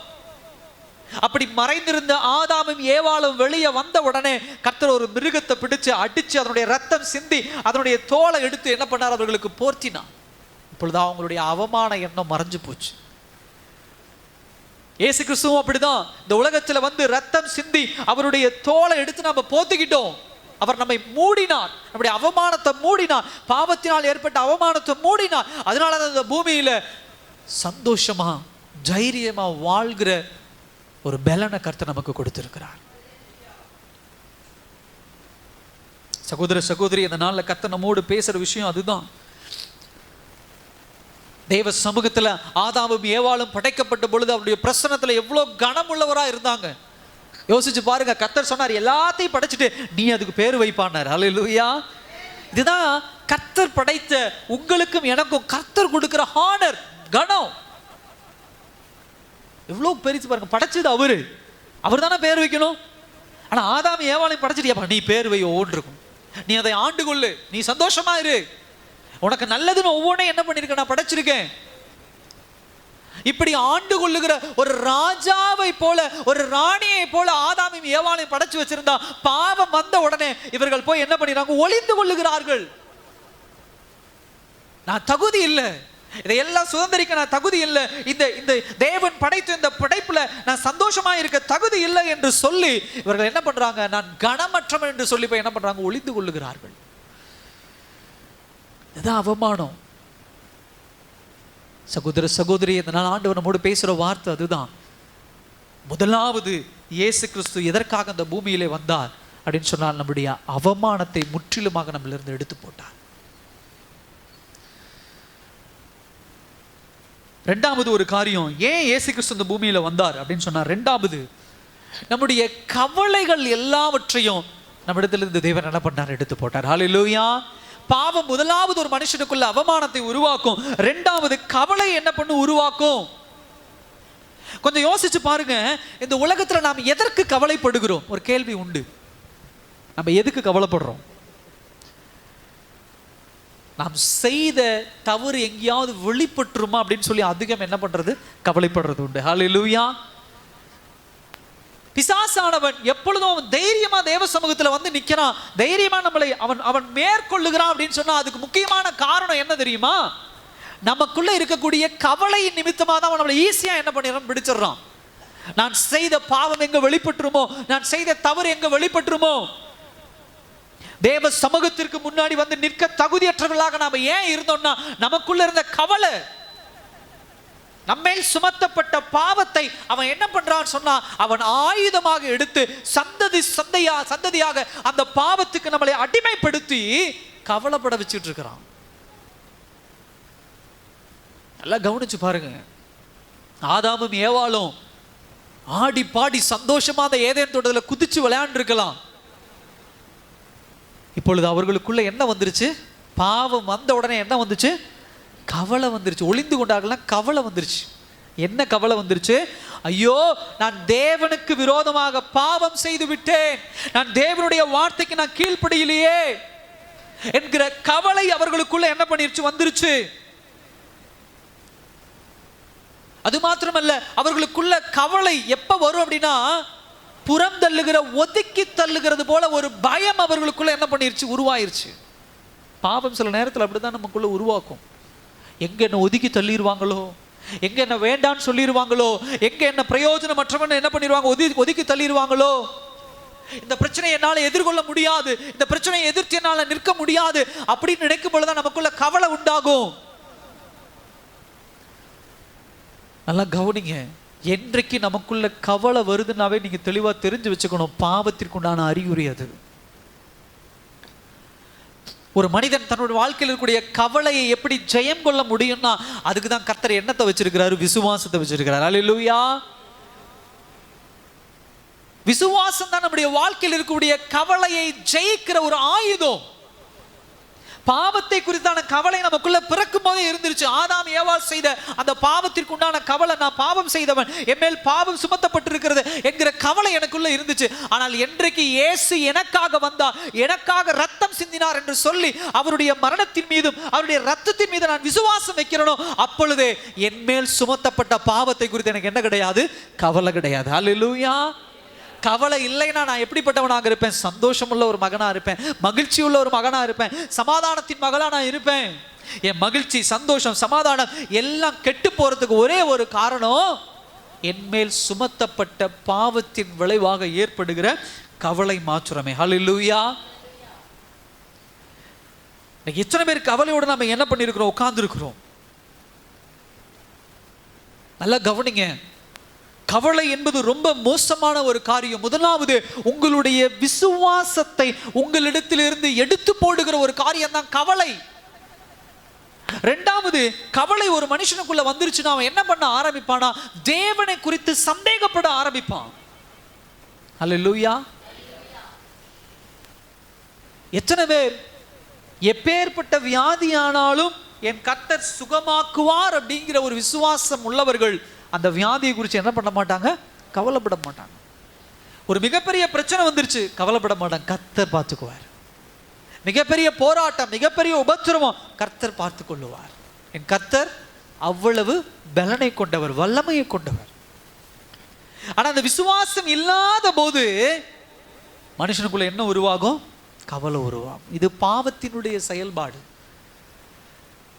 அப்படி மறைந்திருந்த ஆதாமும் ஏவாளும் வெளியே வந்த உடனே கர்த்தர் ஒரு மிருகத்தை பிடிச்சு அடிச்சு அதனுடைய ரத்தம் சிந்தி அதனுடைய தோலை எடுத்து என்ன பண்ணார், அவர்களுக்கு போர்த்தினார். இப்பொழுது அவங்களுடைய அவமான எண்ணம் மறைஞ்சு போச்சு. இயேசு கிறிஸ்துவும் அப்படிதான் இந்த உலகத்துல வந்து ரத்தம் சிந்தி அவருடைய தோலை எடுத்து நம்ம போத்திக்கிட்டோம். அவர் நம்மை மூடினார், நம்முடைய அவமானத்தை மூடினார், பாவத்தினால் ஏற்பட்ட அவமானத்தை மூடினார். அதனால அந்த பூமியில சந்தோஷமா தைரியமா வாழ்கிற ஒரு பலனை கர்த்தர் நமக்கு கொடுத்திருக்கிறார். சகோதர சகோதரி, இந்த நாள்ல கர்த்தர் நம்மோடு பேசுற விஷயம் அதுதான். தேவ சமூகத்துல ஆதாமும் ஏவாளும் படைக்கப்பட்ட பொழுது அவருடைய பிரசன்னத்துல எவ்வளவு கனமுள்ளவரா இருந்தாங்க. யோசிச்சு பாருங்க. கர்த்தர் சொன்னார், எல்லாத்தையும் படைச்சிட்டு நீ அதுக்கு பேர் வைப்பானார். அல்லேலூயா. இதுதான் கர்த்தர் படைத்த உங்களுக்கும் எனக்கும் கர்த்தர் கொடுக்கிற ஹானர், கனம். எவ்வளவு பெருசு பாருங்க. படைச்சது அவரு, அவர் தானே பேர் வைக்கணும். ஆனா ஆதாம் ஏவாளையும் படைச்சிட்டியாப்பா, நீ பேர் வை, ஒவ்வொன்று இருக்கும், நீ அதை ஆண்டு கொள்ளு, நீ சந்தோஷமா இரு, உனக்கு நல்லதுன்னு ஒவ்வொன்றையும் என்ன பண்ணிருக்க, நான் படைச்சிருக்கேன். இப்படி ஆண்டு கொள்ளுகிற ஒரு ராஜாவை போல, ஒரு ராணியை போல ஆதாமையும் ஏவாளையும் படைச்சு வச்சிருந்தா, பாவம் வந்த உடனே இவர்கள் போய் என்ன பண்ணிடுறாங்க, ஒளிந்து கொள்ளுகிறார்கள். நான் தகுதி இல்லை, இதையெல்லாம் சுதந்திரிக்க நான் தகுதி இல்லை, இந்த தேவன் படைத்த இந்த படைப்புல நான் சந்தோஷமா இருக்க தகுதி இல்லை என்று சொல்லி இவர்கள் என்ன பண்றாங்க, நான் கனமற்றவன் என்று சொல்லி போய் என்ன பண்றாங்க, ஒளிந்து கொள்ளுகிறார்கள். இதுதான் அவமானம். சகோதர சகோதரி, இந்த நாள் ஆண்டவர் நம்மோடு பேசுற வார்த்தை அதுதான். முதலாவது இயேசு கிறிஸ்து எதற்காக அந்த பூமியிலே வந்தார் அப்படின்னு சொன்னால் நம்முடைய அவமானத்தை முற்றிலுமாக நம்மளிருந்து எடுத்து போட்டார். ரெண்டாவது ஒரு காரியம், ஏன் இயேசு கிறிஸ்து இந்த பூமியில வந்தார் அப்படின்னு சொன்னார். ரெண்டாவது, நம்முடைய கவலைகள் எல்லாவற்றையும் நம்மிடத்திலிருந்து தேவன் என்ன பண்ணார்? எடுத்து போட்டார். ஹல்லேலூயா. பாவம் முதலாவது ஒரு மனுஷனுக்குள்ள அவமானத்தை உருவாக்கும். ரெண்டாவது கவலை என்ன பண்ணு உருவாக்கும். கொஞ்சம் யோசிச்சு பாருங்க, இந்த உலகத்துல நாம் எதற்கு கவலைப்படுகிறோம்? ஒரு கேள்வி உண்டு, நம்ம எதுக்கு கவலைப்படுறோம்? நாம் செய்த தவறு எங்கேயாவது வெளிப்பட்டுருமா அப்படின்னு சொல்லி அதிகம் என்ன பண்றது? கவலைப்படுறது உண்டு. ஹல்லேலூயா. பிசாசானவன் எப்பொழுதும் அவன் தைரியமா தேவ சமூகத்துல வந்து நிக்கிறான், தைரியமா நம்மளை அவன் மேற்கொள்ளுகிறான் அப்படின்னு சொன்னா அதுக்கு முக்கியமான காரணம் என்ன தெரியுமா? நமக்குள்ள இருக்கக்கூடிய கவலையின் நிமித்தமா தான் அவன் நம்மளை ஈஸியா என்ன பண்ணிடுறான்? பிடிச்சிடறான். நான் செய்த பாவம் எங்க வெளிப்பட்டுருமோ, நான் செய்த தவறு எங்க வெளிப்பட்டுருமோ, தேவ சமூகத்திற்கு முன்னாடி வந்து நிற்க தகுதியற்றவர்களாக நாம ஏன் இருந்தோம்னா நமக்குள்ள இருந்த கவலை. நம்மேல் சுமத்தப்பட்ட பாவத்தை அவன் என்ன பண்றான்னு சொன்னா அவன் ஆயுதமாக எடுத்து சந்ததியாக அந்த பாவத்துக்கு நம்மளை அடிமைப்படுத்தி கவலைப்பட வச்சுட்டு இருக்கிறான். நல்லா கவனிச்சு பாருங்க, ஆதாமும் ஏவாளும் ஆடி பாடி சந்தோஷமா அந்த ஏதேன் தோட்டத்தில் குதிச்சு விளையாண்டு இருக்கலாம். இப்பொழுது அவர்களுக்குள்ள என்ன வந்துருச்சு? பாவம் வந்த உடனே என்ன வந்துச்சு? கவலை வந்துருச்சு. ஒளிந்து கொண்டார்கள்னா கவலை வந்துருச்சு. என்ன கவலை வந்துருச்சு? ஐயோ, நான் தேவனுக்கு விரோதமாக பாவம் செய்து விட்டேன், நான் தேவனுடைய வார்த்தைக்கு நான் கீழ்ப்படியிலேயே என்கிற கவலை அவர்களுக்குள்ள என்ன பண்ணிருச்சு? வந்துருச்சு. அது மாத்திரமல்ல, அவர்களுக்குள்ள கவலை எப்ப வரும் அப்படின்னா புறம் தள்ளுகிற, ஒதுக்கி தள்ளுகிறது போல ஒரு பயம் அவர்களுக்குள்ள என்ன பண்ணிருச்சு? உருவாயிருச்சு. பாவம் சில நேரத்தில் அப்படிதான் நமக்குள்ள உருவாக்கும். எங்க என்ன ஒதுக்கி தள்ளிடுவாங்களோ, எங்க என்ன வேண்டான்னு சொல்லிடுவாங்களோ, எங்க என்ன பிரயோஜனமற்றவன் என்ன பண்ணிடுவாங்க? ஒதுக்கி தள்ளிடுவாங்களோ, இந்த பிரச்சனையை என்னால் எதிர்கொள்ள முடியாது, இந்த பிரச்சனையை எதிர்த்து என்னால் நிற்க முடியாது அப்படின்னு நினைக்கும் பொழுதுதான் நமக்குள்ள கவலை உண்டாகும். நல்லா கவனிங்க, என்றைக்கு நமக்குள்ள கவலை வருதுன்னாவே நீங்க தெளிவா தெரிஞ்சு வச்சுக்கணும், பாவத்திற்குண்டான அறிகுறி அது. ஒரு மனிதன் தன்னுடைய வாழ்க்கையில் இருக்கக்கூடிய கவலையை எப்படி ஜெயம் கொள்ள முடியும்னா அதுக்கு தான் கர்த்தர் என்னத்தை வச்சிருக்கிறாரு? விசுவாசத்தை வச்சிருக்கிறார். அல்லேலூயா. விசுவாசம் தான் நம்முடைய வாழ்க்கையில் இருக்கக்கூடிய கவலையை ஜெயிக்கிற ஒரு ஆயுதம். பாவத்தை குறித்தான கவலை நமக்குள்ள பிறக்கும் போதே இருந்துருச்சு. ஆதாம் ஏவாள் செய்த அந்த பாவத்திற்கு உண்டான கவலை, நான் பாவம் செய்தவன், என் மேல் பாவம் சுமத்தப்பட்டிருக்கிறது என்கிற கவலை எனக்குள்ள இருந்துச்சு. ஆனால் என்றைக்கு இயேசு எனக்காக வந்தார், எனக்காக ரத்தம் சிந்தினார் என்று சொல்லி அவருடைய மரணத்தின் மீதும் அவருடைய ரத்தத்தின் மீது நான் விசுவாசம் வைக்கிறேனோ அப்பொழுதே என் மேல் சுமத்தப்பட்ட பாவத்தை குறித்து எனக்கு என்ன கிடையாது? கவலை கிடையாது. அல்லேலூயா. கவலை இல்லைன்னா நான் எப்படிப்பட்டவனாக இருப்பேன்? சந்தோஷமுள்ள ஒரு மகனா இருப்பேன், மகிழ்ச்சி உள்ள ஒரு மகனா இருப்பேன், சமாதானத்தின் மகளா நான் இருப்பேன். என் மகிழ்ச்சி, சந்தோஷம், சமாதானம் எல்லாம் கெட்டு போறதுக்கு ஒரே ஒரு காரணம், என்மேல் சுமத்தப்பட்ட பாவத்தின் விளைவாக ஏற்படுகிற கவலை மாத்திரமே. ஹல்லேலூயா. எத்தனை பேர் கவலையோடு நம்ம என்ன பண்ணிருக்கிறோம்? உட்கார்ந்து இருக்கிறோம். நல்லா கவனிங்க, கவலை என்பது ரொம்ப மோசமான ஒரு காரியம். முதலாவது, உங்களுடைய விசுவாசத்தை உங்களிடத்திலிருந்து எடுத்து போடுகிற ஒரு காரியம் தான் கவலை. இரண்டாவது, கவலை ஒரு மனுஷனுக்குள்ள வந்துருச்சுன்னா அவன் என்ன பண்ண ஆரம்பிப்பானா? தேவனை குறித்து சந்தேகப்பட ஆரம்பிப்பான். அல்லேலூயா. எத்தனை பேர் எப்பேற்பட்ட வியாதியானாலும் என் கர்த்தர் சுகமாக்குவார் அப்படிங்கிற ஒரு விசுவாசம் உள்ளவர்கள் அந்த வியாதியை குறித்து என்ன பண்ண மாட்டாங்க? கவலைப்பட மாட்டாங்க. ஒரு மிகப்பெரிய பிரச்சனை வந்துருச்சு, கவலைப்பட மாட்டாங்க, கர்த்தர் பார்த்துக்குவார். மிகப்பெரிய போராட்டம், மிகப்பெரிய உபத்திரவம், கர்த்தர் பார்த்து கொள்ளுவார். என் கர்த்தர் அவ்வளவு பலனை கொண்டவர், வல்லமையை கொண்டவர். ஆனா அந்த விசுவாசம் இல்லாத போது மனுஷனுக்குள்ள என்ன உருவாகும்? கவலை உருவாகும். இது பாவத்தினுடைய செயல்பாடு.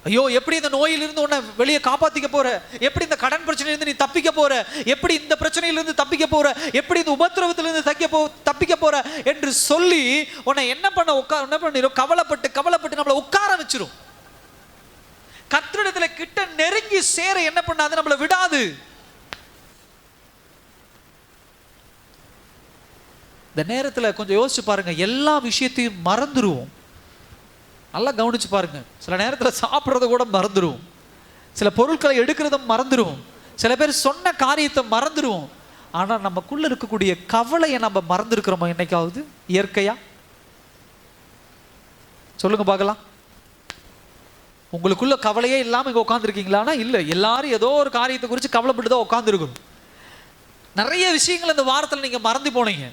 ஐயோ, எப்படி இந்த நோயிலிருந்து உன்னை வெளியே காப்பாத்திக்க போற, எப்படி இந்த கடன் பிரச்சனையிலிருந்து நீ தப்பிக்க போற, எப்படி இந்த பிரச்சனையிலிருந்து தப்பிக்க போற, எப்படி இந்த உபத்திரவத்திலிருந்து தப்பிக்க போற என்று சொல்லி உன்னை என்ன பண்ணிரும்? கவலைப்பட்டு நம்மளை உட்கார வச்சிரும். கர்த்தரிடத்துல கிட்ட நெருங்கி சேர என்ன பண்ணாது? நம்மளை விடாது. இந்த நேரத்தில் கொஞ்சம் யோசிச்சு பாருங்க, எல்லா விஷயத்தையும் மறந்துடுவோம். நல்லா கவனிச்சு பாருங்க. சில நேரத்தில் சாப்பிட்றத கூட மறந்துடுவோம், சில பொருட்களை எடுக்கிறதும் மறந்துடுவோம், சில பேர் சொன்ன காரியத்தை மறந்துடுவோம். ஆனால் நமக்குள்ள இருக்கக்கூடிய கவலையை நம்ம மறந்துருக்கிறோமா என்னைக்காவது இயற்கையா? சொல்லுங்க பார்க்கலாம். உங்களுக்குள்ள கவலையே இல்லாமல் இங்கே உட்காந்துருக்கீங்களான்னா இல்லை. எல்லாரும் ஏதோ ஒரு காரியத்தை குறித்து கவலைப்பட்டு தான் உட்காந்துருக்கணும். நிறைய விஷயங்கள் இந்த வாரத்தில் நீங்கள் மறந்து போனீங்க.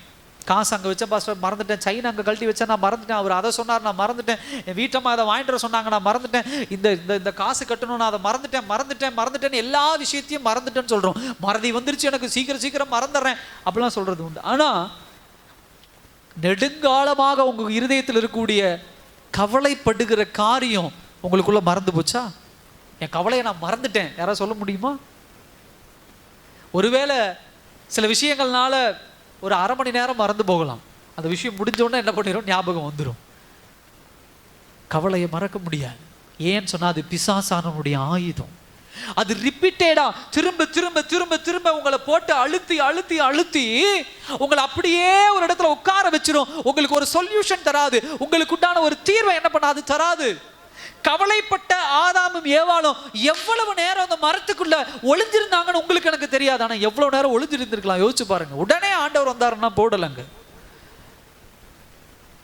காசு அங்கே வச்சேன் பாஸ்டர் மறந்துட்டேன், செயின் அங்கே கழட்டி வச்சேன் நான் மறந்துட்டேன், அவர் அதை சொன்னார் நான் மறந்துட்டேன், என் வீட்டம்மா அதை வாங்கிட்டு வர சொன்னாங்க நான் மறந்துட்டேன், இந்த இந்த இந்த காசு கட்டணும் நான் அதை மறந்துட்டேன்னு எல்லா விஷயத்தையும் மறந்துட்டேன்னு சொல்கிறோம். மறதி வந்துருச்சு எனக்கு, சீக்கிரம் மறந்துடுறேன் அப்படிலாம் சொல்கிறது உண்டு. ஆனால் நெடுங்காலமாக உங்கள் இருதயத்தில் இருக்கக்கூடிய கவலைப்படுகிற காரியம் உங்களுக்குள்ள மறந்து போச்சா? என் கவலையை நான் மறந்துட்டேன் யாராவது சொல்ல முடியுமா? ஒருவேளை சில விஷயங்கள்னால ஒரு அரை மணி நேரம் மறந்து போகலாம். அந்த விஷயம் முடிஞ்சோடனே என்ன பண்ணிடும், ஞாபகம் வந்துடும். கவலையை மறக்க முடியாது. ஏன்னு சொன்னால் அது பிசாசானவனுடைய ஆயுதம். அது ரிப்பீட்டடா திரும்ப திரும்ப திரும்ப திரும்ப உங்களை போட்டு அழுத்தி அழுத்தி அழுத்தி உங்களை அப்படியே ஒரு இடத்துல உட்கார வச்சிரும். உங்களுக்கு ஒரு சொல்யூஷன் தராது, உங்களுக்கு உண்டான ஒரு தீர்வை என்ன பண்ணாது, தராது. கவலைப்பட்ட ஆதாமும் ஏவாளும் எவ்வளவு நேரம் அந்த மரத்துக்குள்ள ஒளிஞ்சிருந்தாங்கன்னு உங்களுக்கு எனக்கு தெரியாது. ஆனா எவ்வளவு நேரம் ஒளிஞ்சிருந்திருக்கலாம் யோசிச்சு பாருங்க. உடனே ஆண்டவர் வந்தாருன்னா போடலங்க.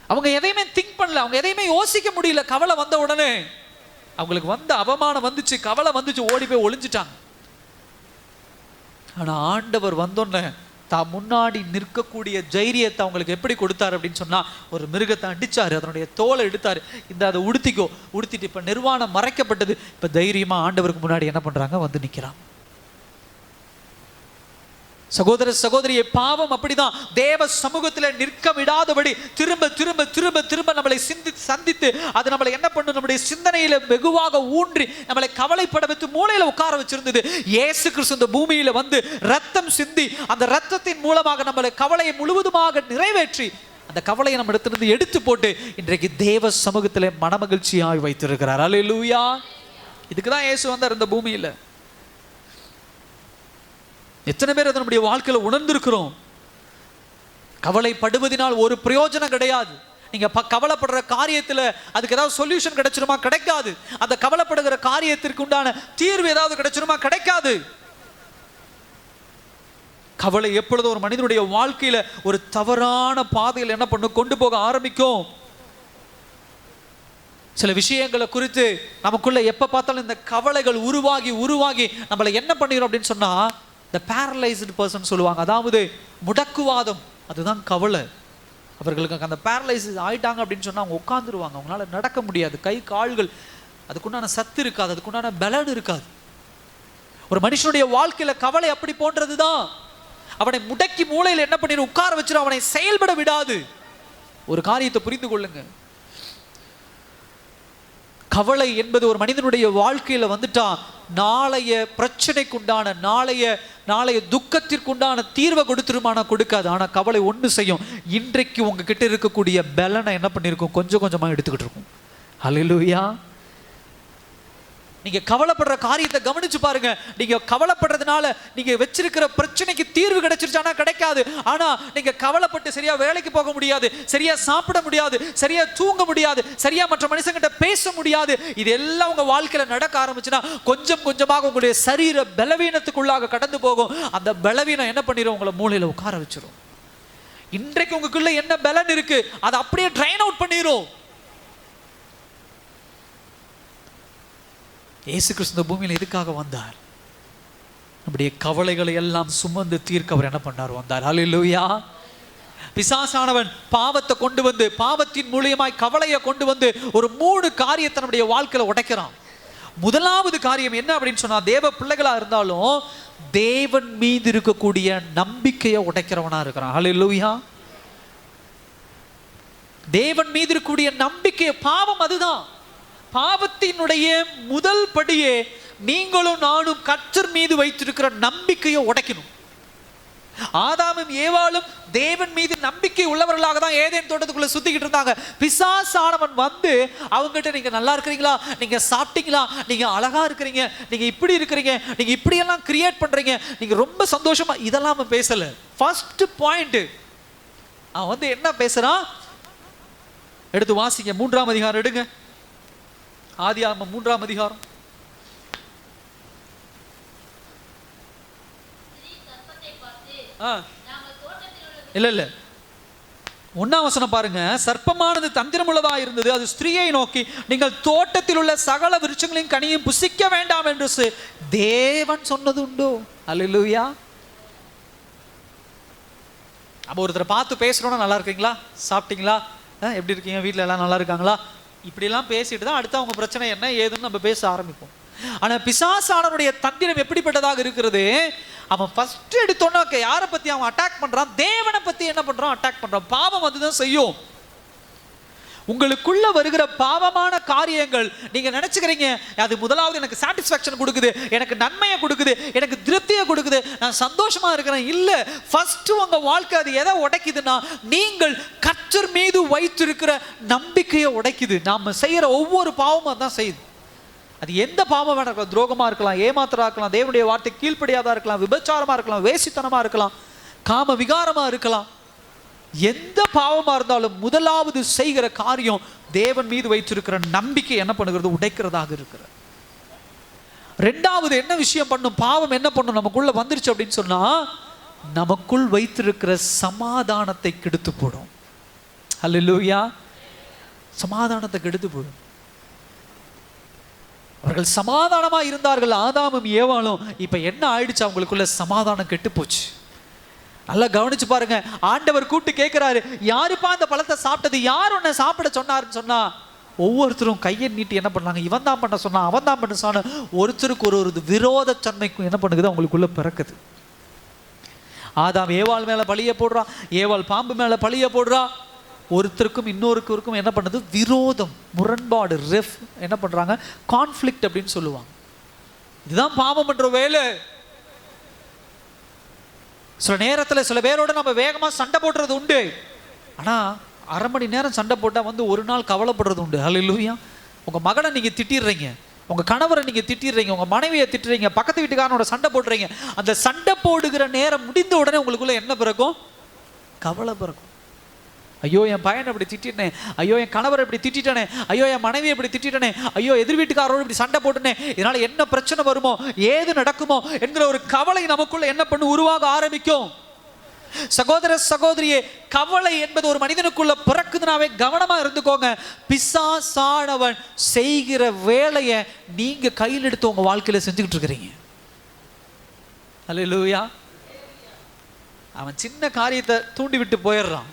அவங்க எதையுமே திங்க் பண்ணல, அவங்க எதையுமே யோசிக்க முடியல. கவலை வந்த உடனே அவங்களுக்கு வந்த அவமானம் வந்துச்சு, கவலை வந்துச்சு, ஓடி போய் ஒளிஞ்சிட்டாங்க. ஆனா ஆண்டவர் வந்தோன்னே தான் முன்னாடி நிற்கக்கூடிய தைரியத்தை அவங்களுக்கு எப்படி கொடுத்தாரு அப்படின்னு சொன்னா, ஒரு மிருகத்தை அடிச்சாரு, அதனுடைய தோலை எடுத்தாரு, இந்த அதை உடுத்திக்கோ, உடுத்திட்டு இப்ப நிர்வாணம் மறைக்கப்பட்டது, இப்ப தைரியமா ஆண்டவருக்கு முன்னாடி என்ன பண்றாங்க, வந்து நிக்கிறாங்க. சகோதர சகோதரியை, பாவம் அப்படிதான். தேவ சமூகத்தில் நிற்க விடாதபடி திரும்ப திரும்ப திரும்ப திரும்ப நம்மளை சந்தித்து அது நம்மளை என்ன பண்ணும், நம்முடைய சிந்தனையில வெகுவாக ஊன்றி நம்மளை கவலைப்பட வைத்து மூளையில உட்கார வச்சிருந்தது. இயேசு கிறிஸ்து இந்த பூமியில வந்து ரத்தம் சிந்தி அந்த ரத்தத்தின் மூலமாக நம்மளை கவலையை முழுவதுமாக நிறைவேற்றி அந்த கவலையை நம்ம இடத்திலிருந்து எடுத்து போட்டு இன்றைக்கு தேவ சமூகத்தில் மனமகிழ்ச்சியாய் வைத்திருக்கிறார். அல்லேலூயா. இதுக்குதான் இயேசு வந்தார் இந்த பூமியில. எத்தனை பேர் அதை நம்முடைய வாழ்க்கையில் உணர்ந்திருக்கிறோம்? கவலைப்படுவதனால் ஒரு பிரயோஜனம் கிடையாது. நீங்க கவலைப்படுற காரியத்தில் அதுக்கு ஏதாவது சொல்யூஷன் கிடைச்சிருமா? கிடைக்காது. அந்த கவலைப்படுகிற காரியத்திற்கு உண்டான தீர்வு ஏதாவது கிடைச்சிருமா? கிடைக்காது. கவலை எப்பொழுது ஒரு மனிதனுடைய வாழ்க்கையில ஒரு தவறான பாதையில் என்ன பண்ணும், கொண்டு போக ஆரம்பிக்கும். சில விஷயங்களை குறித்து நமக்குள்ள எப்ப பார்த்தாலும் இந்த கவலைகள் உருவாகி உருவாகி நம்மளை என்ன பண்ணிடும் அப்படின்னு சொன்னா, இந்த பேரலைஸ்டு பர்சன் சொல்லுவாங்க, அதாவது முடக்குவாதம். அதுதான் கவலை. அவர்களுக்கு அந்த பேரலைசிஸ் ஆயிட்டாங்க அப்படின்னு சொன்னா அவங்க உட்காந்துருவாங்க, அவங்களால நடக்க முடியாது, கை கால்கள் அதுக்குண்டான சத்து இருக்காது, அதுக்குண்டான பலன் இருக்காது. ஒரு மனுஷனுடைய வாழ்க்கையில கவலை அப்படி போன்றதுதான். அவனை முடக்கி மூளையில் என்ன பண்ணிடும், உட்கார வச்சிடும், அவனை செயல்பட விடாது. ஒரு காரியத்தை புரிந்து கொள்ளுங்க, கவலை என்பது ஒரு மனிதனுடைய வாழ்க்கையில வந்துட்டா நாளைய பிரச்சனைக்குண்டான நாளைய துக்கத்திற்குண்டான தீர்வை கொடுத்துருமானா கொடுக்காது. ஆனா கவலை ஒண்ணு செய்யும், இன்றைக்கு உங்ககிட்ட இருக்கக்கூடிய பலனை என்ன பண்ணிருக்கும், கொஞ்சம் கொஞ்சமா எடுத்துக்கிட்டு இருக்கும். ஹல்லேலூயா. நீங்க கவலைப்படுற காரியத்தை கவனிச்சு பாருங்க. நீங்க கவலைப்படுறதுனால நீங்க வச்சிருக்கிற பிரச்சனைக்கு தீர்வு கிடைச்சிருச்சானா கிடைக்காது. ஆனா நீங்க கவலைப்பட்டு சரியா வேலைக்கு போக முடியாது, சரியா சாப்பிட முடியாது, சரியா தூங்க முடியாது, சரியா மற்ற மனுஷங்கிட்ட பேச முடியாது. இது எல்லாம் உங்க வாழ்க்கையில நடக்க ஆரம்பிச்சுன்னா கொஞ்சம் கொஞ்சமாக உங்களுடைய சரீர பலவீனத்துக்குள்ளாக கடந்து போகும். அந்த பலவீனம் என்ன பண்ணிடும், உங்களை மூளையில உட்கார வச்சிரும். இன்றைக்கு உங்களுக்குள்ள என்ன பலன் இருக்கு அதை அப்படியே ட்ரைன் அவுட் பண்ணிரும். இயேசு கிறிஸ்து பூமியில் எதுக்காக வந்தார்? நம்முடைய கவலைகளை எல்லாம் சுமந்து தீர்க்க அவர் என்ன பண்ணார், வந்தார். ஹல்லேலூயா. பிசாசானவன் பாவத்தை கொண்டு வந்து, பாவத்தின் மூலியமாய் கவலையை கொண்டு வந்து ஒரு 3 காரியத்தை நம்முடைய வாழ்க்கையில உடைக்கிறான். முதலாவது காரியம் என்ன அப்படின்னு சொன்னா, தேவ பிள்ளைகளா இருந்தாலும் தேவன் மீது இருக்கக்கூடிய நம்பிக்கையை உடைக்கிறவனா இருக்கிறான். ஹல்லேலூயா. தேவன் மீது இருக்கக்கூடிய நம்பிக்கை, பாவம் அதுதான். பாவத்தினுடைய முதல் படியே நீங்களும் நானும் கர்த்தர் மீது வைத்திருக்கிற நம்பிக்கையை உடைக்கணும். ஆதாமும் ஏவாளும் தேவன் மீது நம்பிக்கை உள்ளவர்களாக தான் ஏதேன் தோட்டத்துக்குள்ள சுத்திக்கிட்டு இருந்தாங்க. பிசாசானவன் வந்து அவங்ககிட்ட நீங்க நல்லா இருக்கிறீங்களா, நீங்க சாப்பிட்டீங்களா, நீங்க அழகா இருக்கிறீங்க, நீங்க இப்படி இருக்கிறீங்க, நீங்க இப்படி எல்லாம் கிரியேட் பண்றீங்க, நீங்க ரொம்ப சந்தோஷமா, இதெல்லாம் பேசல. ஃபர்ஸ்ட் பாயிண்ட், அவன் வந்து என்ன பேசுறான்? எடுத்து வாசிங்க, 3ஆம் அதிகாரம் எடுங்க, ஆதியாகமம் 3ஆம் அதிகாரம். இல்ல 1ஆம் வசனம் பாருங்க. சர்ப்பமானது தந்திரமுள்ளதா இருந்தது, அது ஸ்திரீயை நோக்கி, நீங்கள் தோட்டத்தில் உள்ள சகல விருட்சங்களையும் கனியும் புசிக்க வேண்டாம் என்று தேவன் சொன்னது உண்டோ? அல்லேலூயா. அப்போ ஒருத்தரை பார்த்து பேசுறோம்னா, நல்லா இருக்கீங்களா, சாப்பிட்டீங்களா, எப்படி இருக்கீங்க, வீட்டில் எல்லாம் நல்லா இருக்காங்களா, இப்படிலாம் பேசிட்டு தான் அடுத்து அவங்க பிரச்சனை என்ன ஏதுன்னு நம்ம பேச ஆரம்பிப்போம். ஆனா பிசாசானவனுடைய தந்திரம் எப்படிப்பட்டதாக இருக்கிறது? அவன் ஃபர்ஸ்ட் எடுத்தோன்னா யாரை பத்தி அவன் அட்டாக் பண்றான்? தேவனை பத்தி என்ன பண்றான்? அட்டாக் பண்றான். பாவம் அதுதான் செய்யும். உங்களுக்குள்ள வருகிற பாவமான காரியங்கள் நீங்க நினைச்சுக்கிறீங்க அது முதலாவது எனக்கு சாட்டிஸ்ஃபேக்ஷன் கொடுக்குது, எனக்கு நன்மையை கொடுக்குது, எனக்கு திருப்தியை கொடுக்குது, நான் சந்தோஷமா இருக்கிறேன். இல்ல, ஃபர்ஸ்ட் உங்க வாழ்க்கை அது எதை உடைக்குதுன்னா, நீங்கள் கர்த்தர் மீது வைத்திருக்கிற நம்பிக்கையை உடைக்குது. நாம செய்யற ஒவ்வொரு பாவமும் அதான் செய்யுது. அது எந்த பாவம் வேணா இருக்கலாம், துரோகமா இருக்கலாம், ஏமாத்திரா இருக்கலாம், தேவனுடைய வார்த்தை கீழ்ப்படியாதா இருக்கலாம், விபச்சாரமா இருக்கலாம், வேசித்தனமா இருக்கலாம், காம விகாரமா இருக்கலாம். எந்த பாவமா இருந்தாலும் முதலாவது செய்கிற காரியம் தேவன் மீது வைத்திருக்கிற நம்பிக்கை என்ன பண்ணுகிறது? உடைக்கிறதாக இருக்கிறது. ரெண்டாவது என்ன விஷயம் பண்ணும்? பாவம் என்ன பண்ணும்? நமக்குள்ள வந்துருச்சு அப்படின்னு சொன்னா, நமக்குள் வைத்திருக்கிற சமாதானத்தை கெடுத்து போடும். அல்லேலூயா. சமாதானத்தை கெடுத்து போடும். அவர்கள் சமாதானமா இருந்தார்கள், ஆதாமும் ஏவாளும். இப்ப என்ன ஆயிடுச்சு? அவங்களுக்குள்ள சமாதானம் கெட்டு போச்சு. நல்லா கவனிச்சு பாருங்க. ஆண்டவர் கூப்பிட்டு கேட்கிறாரு, யாருப்பா அந்த பழத்தை சாப்பிட்டது, யார் உன்னை சாப்பிட சொன்னாருன்னு சொன்னா, ஒவ்வொருத்தரும் கையை நீட்டி என்ன பண்ணாங்க? இவன் தான் பண்ண சொன்னா, அவன் தான் பண்ண சொன்ன. ஒருத்தருக்கு ஒரு விரோத தன்மைக்கும் என்ன பண்ணுது? அவங்களுக்குள்ள பிறக்குது. ஆதாம் ஏவாள் மேல பழிய போடுறா, ஏவாள் பாம்பு மேல பழிய போடுறா. ஒருத்தருக்கும் இன்னொருக்கும் என்ன பண்ணுது? விரோதம், முரண்பாடு, என்ன பண்றாங்க? கான்ஃப்ளிக்ட் அப்படின்னு சொல்லுவாங்க. இதுதான் பாவம் பண்ற வேலை. சில நேரத்தில் சில பேரோட நம்ம வேகமாக சண்டை போடுறது உண்டு. ஆனால் அரை மணி நேரம் சண்டை போட்டால் வந்து ஒரு நாள் கவலைப்படுறது உண்டு. அல்லேலூயா. உங்கள் மகனை நீங்கள் திட்டிடுறீங்க, உங்கள் கணவரை நீங்கள் திட்டிடுறீங்க, உங்கள் மனைவியை திட்டுறீங்க, பக்கத்து வீட்டுக்காரனோட சண்டை போடுறீங்க. அந்த சண்டை போடுகிற நேரம் முடிந்த உடனே உங்களுக்குள்ள என்ன பிறக்கும்? கவலை பிறக்கும். ஐயோ என் பையனை இப்படி திட்டிட்டேனே, ஐயோ என் கணவரை இப்படி திட்டானே, ஐயோ என் மனைவியை இப்படி திட்டானே, ஐயோ எதிர் வீட்டுக்காரோடு இப்படி சண்டை போட்டுனே, இதனால என்ன பிரச்சனை வருமோ, ஏது நடக்குமோ என்கிற ஒரு கவலை நமக்குள்ள என்ன பண்ணு? உருவாக ஆரம்பிக்கும். சகோதர சகோதரியே, கவலை என்பது ஒரு மனிதனுக்குள்ள பிறக்குதுனாவே கவனமா இருந்துக்கோங்க. பிசாசானவன் செய்கிற வேலையை நீங்க கையில் எடுத்து உங்க வாழ்க்கையில செஞ்சுக்கிட்டு இருக்கிறீங்க. அல்லேலூயா. அவன் சின்ன காரியத்தை தூண்டி விட்டு போயிடுறான்.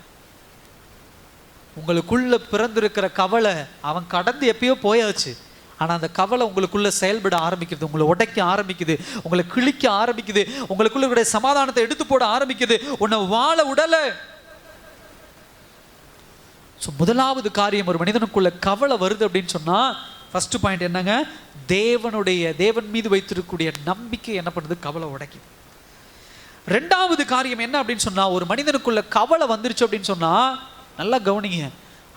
உங்களுக்குள்ள பிறந்திருக்கிற கவலை அவன் கடந்து எப்பயோ போயாச்சு. ஆனால் அந்த கவலை உங்களுக்குள்ள செயல்பட ஆரம்பிக்குது, உங்களை உடைக்க ஆரம்பிக்குது, உங்களை கிழிக்க ஆரம்பிக்குது, உங்களுக்குள்ள சமாதானத்தை எடுத்து போட ஆரம்பிக்குது, உன்னை வாழ உடல. முதலாவது காரியம், ஒரு மனிதனுக்குள்ள கவலை வருது அப்படின்னு சொன்னா, ஃபர்ஸ்ட் பாயிண்ட் என்னங்க? தேவன் மீது வைத்திருக்கக்கூடிய நம்பிக்கை என்ன பண்ணுது? கவலை உடைக்குது. ரெண்டாவது காரியம் என்ன அப்படின்னு சொன்னா, ஒரு மனிதனுக்குள்ள கவலை வந்துருச்சு அப்படின்னு சொன்னா, நல்லா கவனிங்க,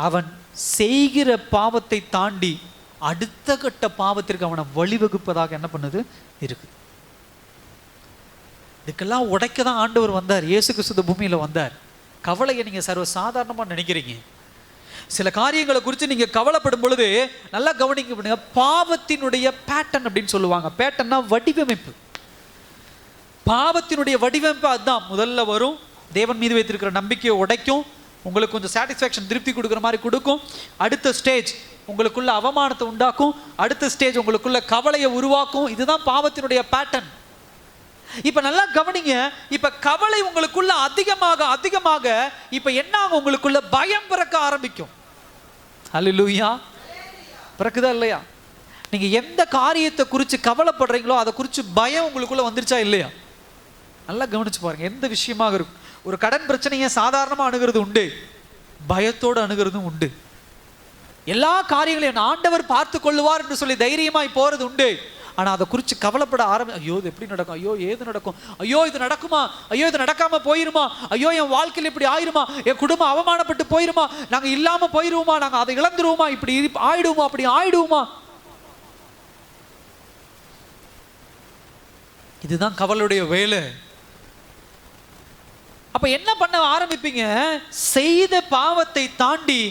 அவன் செய்கிற பாவத்தை தாண்டி அடுத்த கட்ட பாவத்திற்கு அவனை வழிவகுப்பதாக என்ன பண்ணுது? இருக்கு. இதுக்கெல்லாம் உடைக்க தான் ஆண்டவர் வந்தார், இயேசு கிறிஸ்து பூமியில வந்தார். கவலையை நீங்க சர்வ சாதாரணமா நினைக்கிறீங்க. சில காரியங்களை குறித்து நீங்க கவலைப்படும் பொழுது நல்லா கவனிக்க, பாவத்தினுடைய பேட்டர்ன் அப்படின்னு சொல்லுவாங்க. பேட்டர்னா வடிவமைப்பு. பாவத்தினுடைய வடிவமைப்பு அதுதான். முதல்ல வரும், தேவன் மீது வைத்திருக்கிற நம்பிக்கையை உடைக்கும், உங்களுக்கு கொஞ்சம் சாட்டிஸ்ஃபேக்ஷன், திருப்தி கொடுக்குற மாதிரி கொடுக்கும். அடுத்த ஸ்டேஜ் உங்களுக்குள்ள அவமானத்தை உண்டாக்கும். அடுத்த ஸ்டேஜ் உங்களுக்குள்ள கவலையை உருவாக்கும். இதுதான் பாவத்தினுடைய பேட்டர்ன். இப்ப நல்லா கவனிங்க. இப்ப கவலை உங்களுக்குள்ள அதிகமாக அதிகமாக இப்ப என்ன ஆகும்? உங்களுக்குள்ள பயம் பிறக்க ஆரம்பிக்கும். அல்லேலூயா. பிறக்குதா இல்லையா? நீங்க எந்த காரியத்தை குறித்து கவலைப்படுறீங்களோ அதை குறித்து பயம் உங்களுக்குள்ள வந்துருச்சா இல்லையா? நல்லா கவனிச்சு பாருங்க. எந்த விஷயமாக இருக்கும். ஒரு கடன் பிரச்சனையை சாதாரணமாக அணுகிறது உண்டு, பயத்தோடு அணுகிறதும் உண்டு. எல்லா காரியங்களையும் ஆண்டவர் பார்த்து கொள்ளுவார் என்று சொல்லி தைரியமாய் போறது உண்டு. ஆனால் அதை குறித்து கவலைப்பட ஐயோ இது எப்படி நடக்கும், ஐயோ ஏது நடக்கும், ஐயோ இது நடக்குமா, ஐயோ இது நடக்காம போயிருமா, ஐயோ என் வாழ்க்கையில் இப்படி ஆயிருமா, என் குடும்பம் அவமானப்பட்டு போயிருமா, நாங்கள் இல்லாமல் போயிருவோமா, நாங்கள் அதை இழந்துருவோமா, இப்படி ஆயிடுவோமா, அப்படி ஆயிடுவோமா. இதுதான் கவலையுடைய வேலை. அப்ப என்ன பண்ண ஆரம்பிப்பீங்க? செய்த பாவத்தை தாண்டி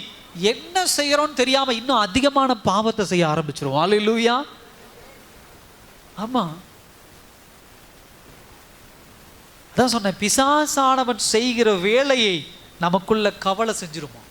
என்ன செய்யறோம்னு தெரியாம இன்னும் அதிகமான பாவத்தை செய்ய ஆரம்பிச்சிருவோம். அல்லேலூயா. ஆமா, அதான் சொன்னேன், பிசாசானவன் செய்கிற வேலையை நமக்குள்ள கவலை செஞ்சிருமா.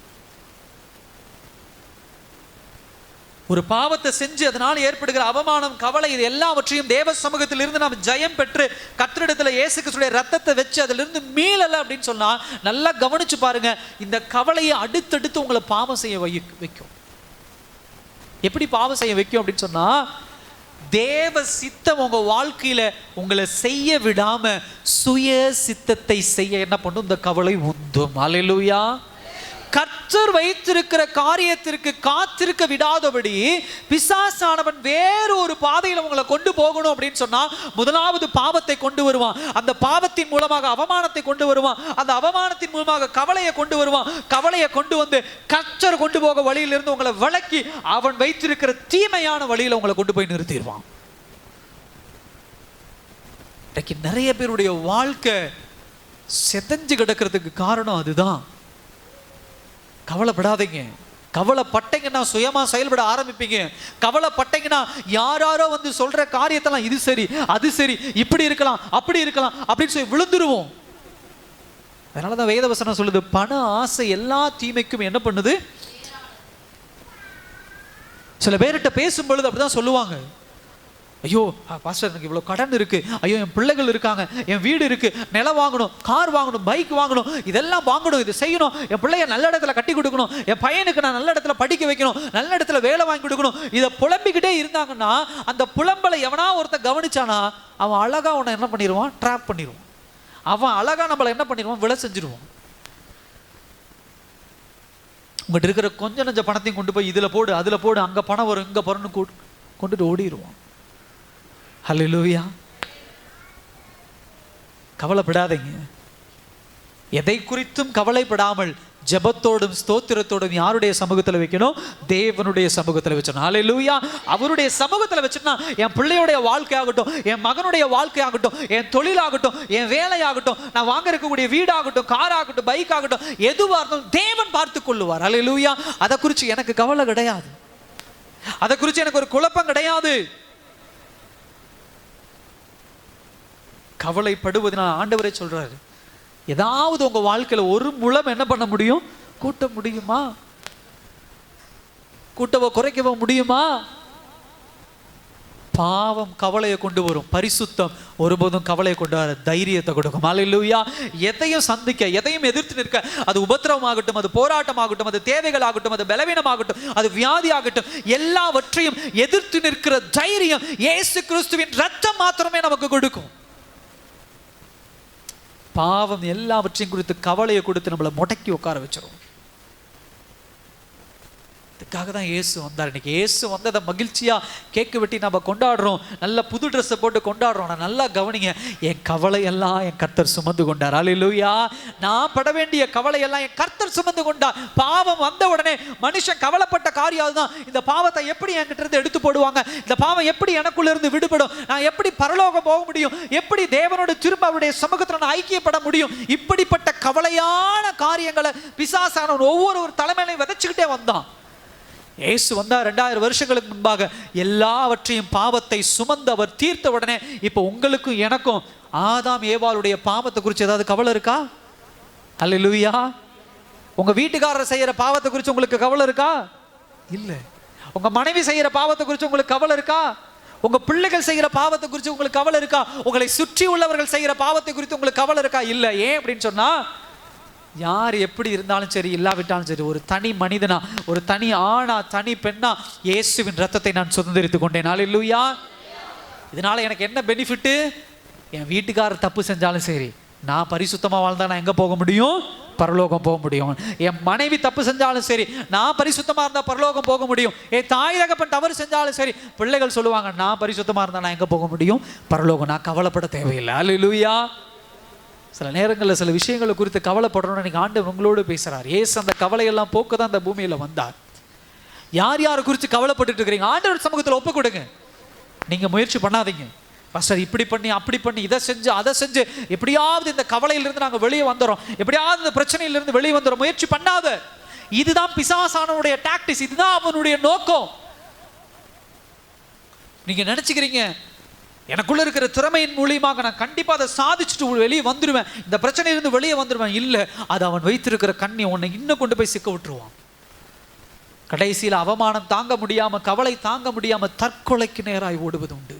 ஒரு பாவத்தை செஞ்சு அதனால் ஏற்படுகிற அவமானம், கவலை, இது எல்லாவற்றையும் தேவ சமூகத்தில் இருந்து நாம் ஜெயம் பெற்று கர்த்தரிடத்துல இயேசு கிறிஸ்துவின் ரத்தத்தை வச்சு அதிலிருந்து மீளல அப்படின்னு சொன்னா நல்லா கவனிச்சு பாருங்க, இந்த கவலையை அடுத்தடுத்து உங்களை பாவம் செய்ய வைக்கும். எப்படி பாவம் செய்ய வைக்கும் அப்படின்னு சொன்னா, தேவ சித்தம் உங்க வாழ்க்கையில உங்களை செய்ய விடாம சுய சித்தத்தை செய்ய என்ன பண்ணும்? இந்த கவலை உந்தும். அல்லேலூயா. கர்த்தர் வைத்திருக்கிற காரியத்திற்கு காத்திருக்க விடாதபடி பிசாசானவன் வேறு ஒரு பாதையில் உங்களை கொண்டு போகணும் அப்படின்னு சொன்னா, முதலாவது பாவத்தை கொண்டு வருவான். அந்த பாவத்தின் மூலமாக அவமானத்தை கொண்டு வருவான். அந்த அவமானத்தின் மூலமாக கவலையை கொண்டு வருவான். கவலையை கொண்டு வந்து கர்த்தர் கொண்டு போக வழியிலிருந்து உங்களை விலக்கி அவன் வைத்திருக்கிற தீமையான வழியில உங்களை கொண்டு போய் நிறுத்திடுவான். இன்னைக்கு நிறைய பேருடைய வாழ்க்கை செதஞ்சு கிடக்கிறதுக்கு காரணம் அதுதான். கவலைப்படாதீங்க. கவலைப்பட்டீங்கன்னா சுயமா செயல்பட ஆரம்பிப்பீங்க. கவலைப்பட்டீங்கன்னா யாரோ வந்து சொல்ற காரியத்தெல்லாம் இது சரி அது சரி, இப்படி இருக்கலாம் அப்படி இருக்கலாம் அப்படின்னு சொல்லி விழுந்துருவோம். அதனாலதான் வேதவசனம் சொல்லுது, பண ஆசை எல்லா தீமைக்கும் என்ன பண்ணுது? சில பேர்கிட்ட பேசும்பொழுது அப்படிதான் சொல்லுவாங்க, ஐயோ பாஸ்டர் எனக்கு இவ்வளோ கடன் இருக்கு, ஐயோ என் பிள்ளைகள் இருக்காங்க, என் வீடு இருக்கு, நிலம் வாங்கணும், கார் வாங்கணும், பைக் வாங்கணும், இதெல்லாம் வாங்கணும், இது செய்யணும், என் பிள்ளைய நல்ல இடத்துல கட்டி கொடுக்கணும், என் பையனுக்கு நான் நல்ல இடத்துல படிக்க வைக்கணும், நல்ல இடத்துல வேலை வாங்கி கொடுக்கணும். இதை புலம்பிக்கிட்டே இருந்தாங்கன்னா அந்த புலம்பலை எவனா ஒருத்த கவனிச்சானா அவன் அழகா அவனை என்ன பண்ணிடுவான்? ட்ராப் பண்ணிடுவான். அவன் அழகா நம்மளை என்ன பண்ணிடுவான்? விலை செஞ்சிருவான். உங்கள்கிட்ட இருக்கிற கொஞ்சம் நஞ்ச பணத்தையும் கொண்டு போய் இதுல போடு, அதுல போடு, அங்க பணம் வரும், இங்க பணம்னு கொண்டுட்டு ஓடிடுவான். ஹல்லேலூயா. கவலைப்படாதீங்க. எதை குறித்தும் கவலைப்படாமல் ஜெபத்தோடும் ஸ்தோத்திரத்தோடும் யாருடைய சமூகத்தில் வைக்கணும்? தேவனுடைய சமூகத்தில் வச்சணும். ஹல்லேலூயா. அவருடைய சமூகத்தில் வச்சுன்னா என் பிள்ளையுடைய வாழ்க்கை ஆகட்டும், என் மகனுடைய வாழ்க்கை ஆகட்டும், என் தொழிலாகட்டும், என் வேலையாகட்டும், நான் வாங்க இருக்கக்கூடிய வீடாகட்டும், கார் ஆகட்டும், பைக் ஆகட்டும், எதுவாக இருந்தாலும் தேவன் பார்த்து கொள்ளுவார். ஹல்லேலூயா. அதை குறித்து எனக்கு கவலை கிடையாது. அதை குறித்து எனக்கு ஒரு குழப்பம் கிடையாது. கவலைப்படுவதனால் ஆண்டவரே சொல்றாரு, ஏதாவது உங்க வாழ்க்கையில ஒரு முழம் என்ன பண்ண முடியும்? கூட்ட முடியுமா? கூட்டவோ குறைக்கவோ முடியுமா? பாவம் கவலையை கொண்டு வரும், பரிசுத்தம் ஒருபோதும் கவலையை கொண்டு வர தைரியத்தை கொடுக்கும். அல்லேலூயா. எதையும் சந்திக்க, எதையும் எதிர்த்து நிற்க, அது உபத்திரவமாகட்டும், அது போராட்டமாகட்டும், அது தேவைகள் ஆகட்டும், அது பலவீனமாகட்டும், அது வியாதி ஆகட்டும், எல்லாவற்றையும் எதிர்த்து நிற்கிற தைரியம் இயேசு கிறிஸ்துவின் ரத்தம் மாத்திரமே நமக்கு கொடுக்கும். பாவம் எல்லாவற்றையும் குறித்து கவலையை கொடுத்து நம்மளை முடக்கி உட்கார வச்சிரும். இதுக்காக தான் இயேசு வந்தார். இன்னைக்கு இயேசு வந்ததை மகிழ்ச்சியா கேக்கு வெட்டி நம்ம கொண்டாடுறோம், நல்ல புது ட்ரெஸ்ஸை போட்டு கொண்டாடுறோம். நான் நல்லா கவனிங்க, என் கவலையெல்லாம் என் கர்த்தர் சுமந்து கொண்டார். அல்லேலூயா. நான் பட வேண்டிய கவலையெல்லாம் என் கர்த்தர் சுமந்து கொண்டார். பாவம் வந்த உடனே மனுஷன் கவலைப்பட்ட காரியம் அதுதான், இந்த பாவத்தை எப்படி என்கிட்ட இருந்து எடுத்து போடுவாங்க, இந்த பாவம் எப்படி எனக்குள்ள இருந்து விடுபடும், நான் எப்படி பரலோகம் போக முடியும், எப்படி தேவனோடு திரும்ப அவருடைய சமூகத்தில் நான் ஐக்கியப்பட முடியும், இப்படிப்பட்ட கவலையான காரியங்களை பிசாசானவன் ஒவ்வொரு தலைமையிலையும் விதைச்சுக்கிட்டே வந்தான். இயேசு வந்தா 2000 வருஷங்களுக்கு முன்பாக எல்லாவற்றையும் பாவத்தை சுமந்து அவர் தீர்த்த உடனே இப்போ உங்களுக்கும் எனக்கும் ஆதாம் ஏவாளுடைய பாவத்தை குறித்து ஏதாவது கவலை இருக்கா? அல்லேலூயா. உங்க வீட்டுக்காரர் செய்யற பாவத்தை குறித்து உங்களுக்கு கவலை இருக்கா? இல்ல. உங்க மனைவி செய்யற பாவத்தை குறித்து உங்களுக்கு கவலை இருக்கா? உங்க பிள்ளைகள் செய்யற பாவத்தை குறித்து உங்களுக்கு கவலை இருக்கா? உங்களை சுற்றி உள்ளவர்கள் செய்யற பாவத்தை குறித்து உங்களுக்கு கவலை இருக்கா? இல்ல. ஏன் அப்படின்னு சொன்னா, யார் எப்படி இருந்தாலும் சரி இல்லாவிட்டாலும் சரி, ஒரு தனி மனிதனா, ஒரு தனி ஆணா, தனி பெண்ணா இயேசுவின் ரத்தத்தை நான் சுதந்திரித்துக் கொண்டேன். அல்லேலூயா. இதனால எனக்கு என்ன பெனிஃபிட்? என் வீட்டுக்காரர் தப்பு செஞ்சாலும் சரி, நான் பரிசுத்தமா வாழ்ந்தா நான் எங்க போக முடியும்? பரலோகம் போக முடியும். என் மனைவி தப்பு செஞ்சாலும் சரி, நான் பரிசுத்தமா இருந்தா பரலோகம் போக முடியும். என் தாய் தகப்பன் தவறு செஞ்சாலும் சரி, பிள்ளைகள் சொல்லுவாங்க நான் பரிசுத்தமா இருந்தா நான் எங்க போக முடியும்? பரலோகம். நான் கவலைப்பட தேவையில்லை. அல்லேலூயா. சில நேரங்களில் சில விஷயங்களை குறித்து கவலைப்படுறோம்னு இன்னைக்கு ஆண்டவர் உங்களோடு பேசுறார். ஏசு அந்த கவலையெல்லாம் போக்க தான் அந்த பூமியில வந்தார். யார் யாரை குறித்து கவலைப்பட்டு இருக்கிறீங்க? ஆண்டவர் சமூகத்தில் ஒப்பு கொடுங்க. நீங்க முயற்சி பண்ணாதீங்க. பாஸ்டர் இப்படி பண்ணி அப்படி பண்ணி இதை செஞ்சு அதை செஞ்சு எப்படியாவது இந்த கவலையிலிருந்து நாங்கள் வெளியே வந்துடுறோம், எப்படியாவது இந்த பிரச்சனையிலிருந்து வெளியே வந்துடுறோம். முயற்சி பண்ணாத. இதுதான் பிசாசானவனுடைய டாக்டிக்ஸ், இதுதான் அவனுடைய நோக்கம். நீங்க நினைச்சுக்கிறீங்க எனக்குள்ள இருக்கிற திறமையின் மூலியமாக நான் கண்டிப்பா அதை சாதிச்சுட்டு வெளியே வந்துடுவேன், இந்த பிரச்சனையிலிருந்து வெளியே வந்துடுவேன். இல்லை, அது அவன் வைத்திருக்கிற கண்ணி உன்னை இன்னும் கொண்டு போய் சிக்க விட்டுருவான். கடைசியில் அவமானம் தாங்க முடியாம, கவலை தாங்க முடியாம தற்கொலைக்கு நேராய் ஓடுவது உண்டு.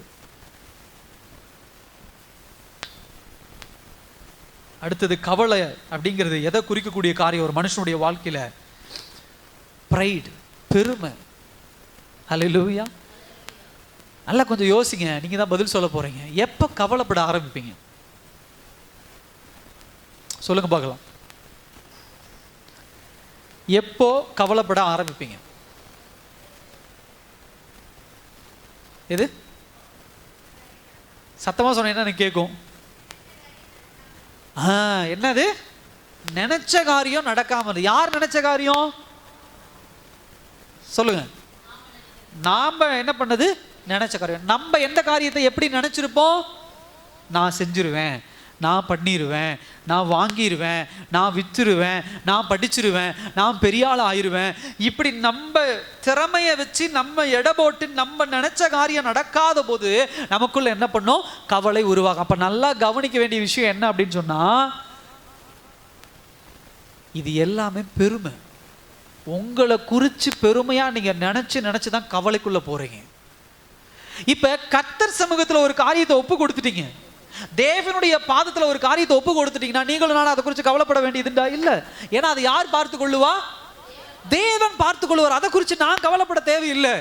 அடுத்தது கவலை அப்படிங்கிறது எதை குறிக்கக்கூடிய காரியம்? ஒரு மனுஷனுடைய வாழ்க்கையில பிரைட், பெருமை. ஹல்லேலூயா. நல்லா கொஞ்சம் யோசிங்க, நீங்க தான் பதில் சொல்ல போறீங்க. எப்ப கவலைப்பட ஆரம்பிப்பீங்க சொல்லுங்க பார்க்கலாம். எப்போ கவலைப்பட ஆரம்பிப்பீங்க? எது சத்தமா சொன்னீங்கன்னா எனக்கு கேட்கும். என்னது? நினைச்ச காரியம் நடக்காம. யார் நினைச்ச காரியம் சொல்லுங்க? நாம என்ன பண்ணது? நினைச்ச காரியம். நம்ம எந்த காரியத்தை எப்படி நினைச்சிருப்போம்? நான் செஞ்சிருவேன், நான் பண்ணிடுவேன், நான் வாங்கிடுவேன், நான் வித்துருவேன், நான் படிச்சிருவேன், நான் பெரிய ஆள் ஆயிடுவேன். இப்படி நம்ம திறமையை வச்சு நம்ம எடை போட்டு நம்ம நினைச்ச காரியம் நடக்காத போது நமக்குள்ள என்ன பண்ணும்? கவலை உருவாகும். அப்ப நல்லா கவனிக்க வேண்டிய விஷயம் என்ன அப்படின்னு சொன்னா, இது எல்லாமே பெருமை. உங்களை குறிச்சு பெருமையா நீங்க நினைச்சு தான் கவலைக்குள்ள போறீங்க. இப்ப கர்த்தர் சமூகத்துல ஒரு காரியத்தை ஒப்பு கொடுத்துட்டீங்க, தேவனுடைய பாதத்துல ஒரு காரியத்தை ஒப்பு கொடுத்துட்டீங்கன்னா நீங்களும் நானும் அதை குறித்து கவலைப்பட வேண்டியதுண்டா? இல்ல. ஏன்னா அதை யார் பார்த்து கொள்ளுவா? தேவன் பார்த்து கொள்வார். அதை குறித்து நான் கவலைப்பட தேவையில்லை.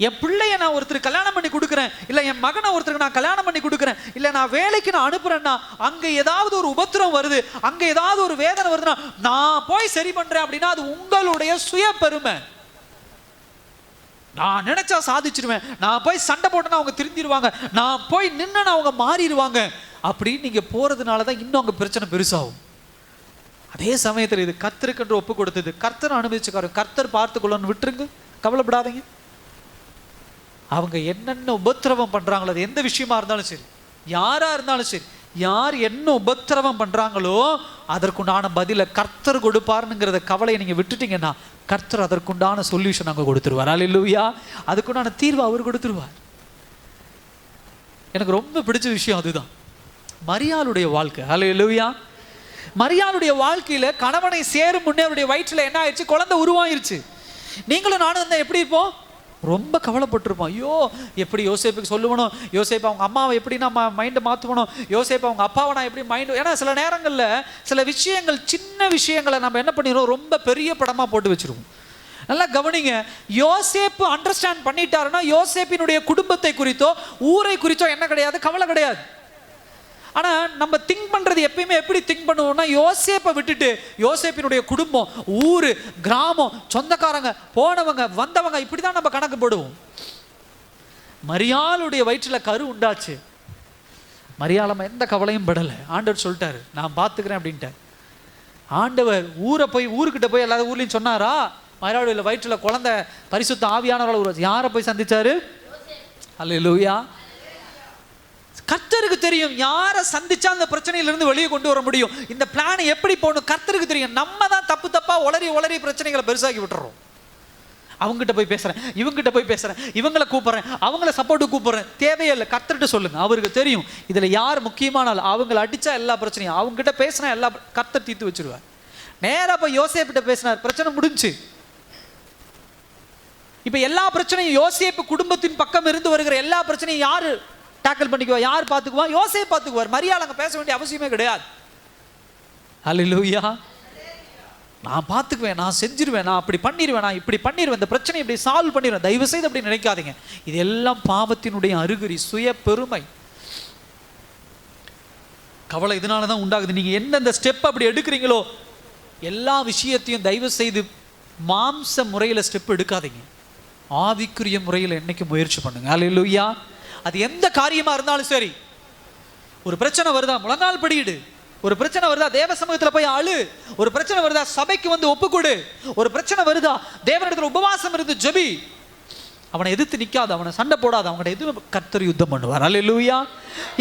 என் பிள்ளைய நான் ஒருத்தருக்கு கல்யாணம் பண்ணி கொடுக்குறேன், இல்ல என் மகனை ஒருத்தருக்கு நான் கல்யாணம் பண்ணி கொடுக்குறேன், இல்ல நான் வேலைக்கு நான் அனுப்புறேன்னா அங்க ஏதாவது ஒரு உபத்திரம் வருது, அங்க ஏதாவது ஒரு வேதனை வருதுன்னா நான் போய் சரி பண்றேன் அப்படின்னா அது உங்களுடைய சுய பெருமை. நான் நினைச்சா சாதிச்சிருவேன், நான் போய் சண்டை போட்டேன்னா அவங்க திருந்திடுவாங்க, நான் போய் நின்னா அவங்க மாறிடுவாங்க அப்படின்னு நீங்க போறதுனால தான் இன்னும் அங்க பிரச்சனை பெருசாகும். அதே சமயத்தில் இது கர்த்தருக்கு ஒப்பு கொடுத்தது, கர்த்தர் அனுபவிச்சுக்காரு, கர்த்தர் பார்த்துக்கொள்ளன்னு விட்டுருங்க, கவலைப்படாதீங்க. அவங்க என்னென்ன உபத்திரவம் பண்றாங்களோ, அது எந்த விஷயமா இருந்தாலும் சரி, யாரா இருந்தாலும் சரி, யார் என்ன உபத்திரவம் பண்றாங்களோ அதற்குண்டான பதில கர்த்தர் கொடுப்பாருங்கிறத கவலையை நீங்க விட்டுட்டீங்கன்னா கர்த்தர் அதற்குண்டான சொல்யூஷன் அங்க கொடுத்துருவார். அல்லேலூயா. அதுக்குண்டான தீர்வு அவர் கொடுத்துருவார். எனக்கு ரொம்ப பிடிச்ச விஷயம் அதுதான் மரியாளுடைய வாழ்க்கை. அல்லேலூயா. மரியாளுடைய வாழ்க்கையில கணவனை சேரும் முன்னே அவருடைய வயிற்றுல என்ன ஆயிடுச்சு? குழந்தை உருவாயிருச்சு. நீங்களும் நானும் இருந்தா எப்படி இருப்போம்? ரொம்ப கவலைப்பட்டிருப்போம். ஐயோ எப்படி யோசேப்புக்கு சொல்லுவணும், யோசேப்பு அவங்க அம்மாவை எப்படி நம்ம மைண்டை மாற்றுவணும், யோசேப்பு அவங்க அப்பாவை நான் எப்படி மைண்டு. ஏன்னா சில நேரங்களில் சில விஷயங்கள், சின்ன விஷயங்களை நம்ம என்ன பண்ணிடுவோம், ரொம்ப பெரிய படமாக போட்டு வச்சிருவோம். நல்லா கவனிங்க. யோசேப்பு அண்டர்ஸ்டாண்ட் பண்ணிட்டாருன்னா யோசேப்பினுடைய குடும்பத்தை குறித்தோ ஊரை குறித்தோ என்ன கிடையாது, கவலை கிடையாது. ஆனால் நம்ம திங்க் பண்ணுறது எப்பயுமே எப்படி திங்க் பண்ணுவோம்னா, யோசேப்பை விட்டுட்டு யோசேப்பினுடைய குடும்பம், ஊர், கிராமம், சொந்தக்காரங்க, போனவங்க வந்தவங்க, இப்படி தான் நம்ம கணக்கு போடுவோம். மரியாளுடைய வயிற்றில் கரு உண்டாச்சு. மரியாளம்மா எந்த கவலையும் படலை. ஆண்டவர் சொல்லிட்டாரு நான் பார்த்துக்கிறேன் அப்படின்ட்டார். ஆண்டவர் ஊருக்கிட்ட போய் எல்லா ஊர்லையும் சொன்னாரா? மரியாளுடைய வயிற்றில் குழந்தை பரிசுத்த ஆவியானவரால் உருவாச்சு. யாரை போய் சந்திச்சாரு? அல்லேலூயா. கர்த்தருக்கு தெரியும் யாரை சந்திச்சா அந்த பிரச்சனையிலிருந்து வெளியே கொண்டு வர முடியும், இந்த பிளான் எப்படி போகணும் கர்த்தருக்கு தெரியும். நம்ம தான் தப்பா உளறி பிரச்சனைகளை பெருசாக்கி விட்டுறோம். அவங்ககிட்ட போய் பேசுறேன், இவங்ககிட்ட போய் பேசுறேன், இவங்களை கூப்பிடுறேன், அவங்கள சப்போர்ட்டு கூப்பிடுறேன். தேவையில்லை, கர்த்தர்கிட்ட சொல்லுங்க. அவருக்கு தெரியும் இதுல யார் முக்கியமான ஆள். அவங்களை அடிச்சா எல்லா பிரச்சனையும், அவங்ககிட்ட பேசினா எல்லா கர்த்தர் தீர்த்து வச்சிருவார். நேரா போய் யோசேப்பிட்ட பேசினார், பிரச்சனை முடிஞ்சு. இப்ப எல்லா பிரச்சனையும் யோசேப்பு குடும்பத்தின் பக்கம் இருந்து வருகிற எல்லா பிரச்சனையும் யாரு டேக்கிள் பண்ணிக்குவா, யார் பார்த்துக்குவா? யோசேப்பு பார்த்துக்குவார். மரியாள் அங்க பேச வேண்டிய அவசியமே கிடையாது. அல்லேலூயா. நான் பார்த்துக்குவேன், நான் செஞ்சிருவேன், நான் அப்படி பண்ணிடுவேன், நான் இப்படி பண்ணிடுவேன், இந்த பிரச்சனை இப்படி சால்வ் பண்ணிடுவேன். தயவு செய்து அப்படி நினைக்காதீங்க. இது எல்லாம் பாவத்தினுடைய அறிகுறி, சுய பெருமை. கவலை இதனால தான் உண்டாகுது. நீங்க எந்தெந்த ஸ்டெப் அப்படி எடுக்கிறீங்களோ எல்லா விஷயத்தையும் தயவு செய்து மாம்ச முறையில் ஸ்டெப் எடுக்காதீங்க, ஆவிக்குரிய முறையில் என்னைக்கு முயற்சி பண்ணுங்க. அல்லேலூயா. அது எந்த காரியமா இருந்தாலும் சரி. ஒரு பிரச்சனை வருதா, முழங்கால் படியிடு. ஒரு பிரச்சனை வருதா, தேவ சமூகத்தில் போய் அழு. ஒரு பிரச்சனை வருதா, சபைக்கு வந்து ஒப்புக்கொடு. ஒரு பிரச்சனை வருதா, தேவனிடத்தில் உபவாசம் இருந்து ஜெபி. அவனை எதிர்த்து நிற்காது, அவனை சண்டை போடாது, அவங்கள்ட்ட எதுவும் கர்த்தர் யுத்தம் பண்ணுவார். அல்லேலூயா.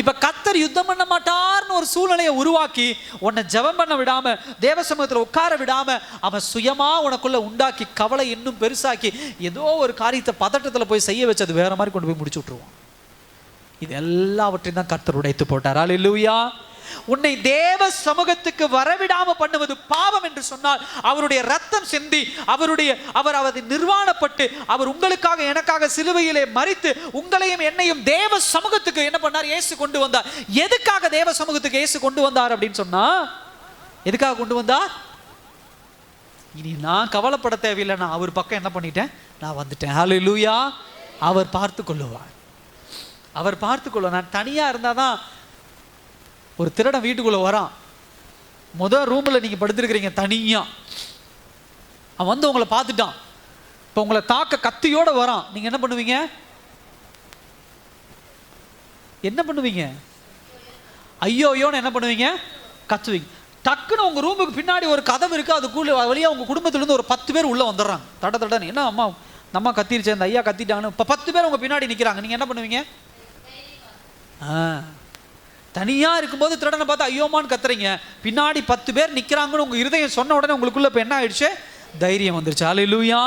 இப்போ கர்த்தர் யுத்தம் பண்ண மாட்டார்னு ஒரு சூழ்நிலையை உருவாக்கி உன்னை ஜெபம் பண்ண விடாம, தேவ சமூகத்தில் உட்கார விடாம, அவன் சுயமா உனக்குள்ள உண்டாக்கி கவலை இன்னும் பெருசாக்கி ஏதோ ஒரு காரியத்தை பதட்டத்தில் போய் செய்ய வச்சது வேற மாதிரி கொண்டு போய் முடிச்சு விட்டுருவான். இது எல்லாவற்றையும் தான் கர்த்தர் உடைத்து போட்டார். அல்லேலூயா. உன்னை தேவ சமூகத்துக்கு வரவிடாம பண்ணுவது பாவம் என்று சொன்னால், அவருடைய ரத்தம் சிந்தி அவர் அதை நிர்வாணப்பட்டு அவர் உங்களுக்காக எனக்காக சிலுவையிலே மரித்து உங்களையும் என்னையும் தேவ சமூகத்துக்கு என்ன பண்ணார்? இயேசு கொண்டு வந்தார். எதுக்காக தேவ சமூகத்துக்கு இயேசு கொண்டு வந்தார் அப்படின்னு சொன்னா, எதுக்காக கொண்டு வந்தார்? இனி நான் கவலைப்பட தேவையில்லை, நான் அவர் பக்கம் என்ன பண்ணிட்டேன்? நான் வந்துட்டேன். ஹல்லேலூயா. அவர் பார்த்து கொள்ளுவார், அவர் பார்த்து கொள்ளுவார். நான் தனியா இருந்தாதான், ஒரு திருடன் வீட்டுக்குள்ள வரான், முதல் ரூம்ல நீங்க படுத்திருக்கிறீங்க தனியா, அவன் வந்து உங்களை பார்த்துட்டான், இப்போ உங்களை தாக்க கத்தியோட வரான், நீங்க என்ன பண்ணுவீங்க? என்ன பண்ணுவீங்க? ஐயோ ஐயோன்னு என்ன பண்ணுவீங்க? கத்துவீங்க. டக்குன்னு உங்க ரூமுக்கு பின்னாடி ஒரு கதவு இருக்கு, அதுக்குள்ள வழியா உங்க குடும்பத்துல இருந்து ஒரு 10 பேர் உள்ள வந்துடுறாங்க. தட தடன்னு, என்ன அம்மா நம்ம கத்திருச்சு, அந்த ஐயா கத்திட்டாங்கன்னு. இப்போ 10 பேர் உங்க பின்னாடி நிக்கிறாங்க, நீங்க என்ன பண்ணுவீங்க? தனியா இருக்கும்போது திருடனை பார்த்து ஐயோமான்னு கத்துறீங்க, பின்னாடி 10 பேர் நிக்கிறாங்கன்னு உங்க இருதயம் சொன்ன உடனே உங்களுக்குள்ள இப்ப என்ன ஆயிடுச்சு? தைரியம் வந்துருச்சு. அல்லேலூயா.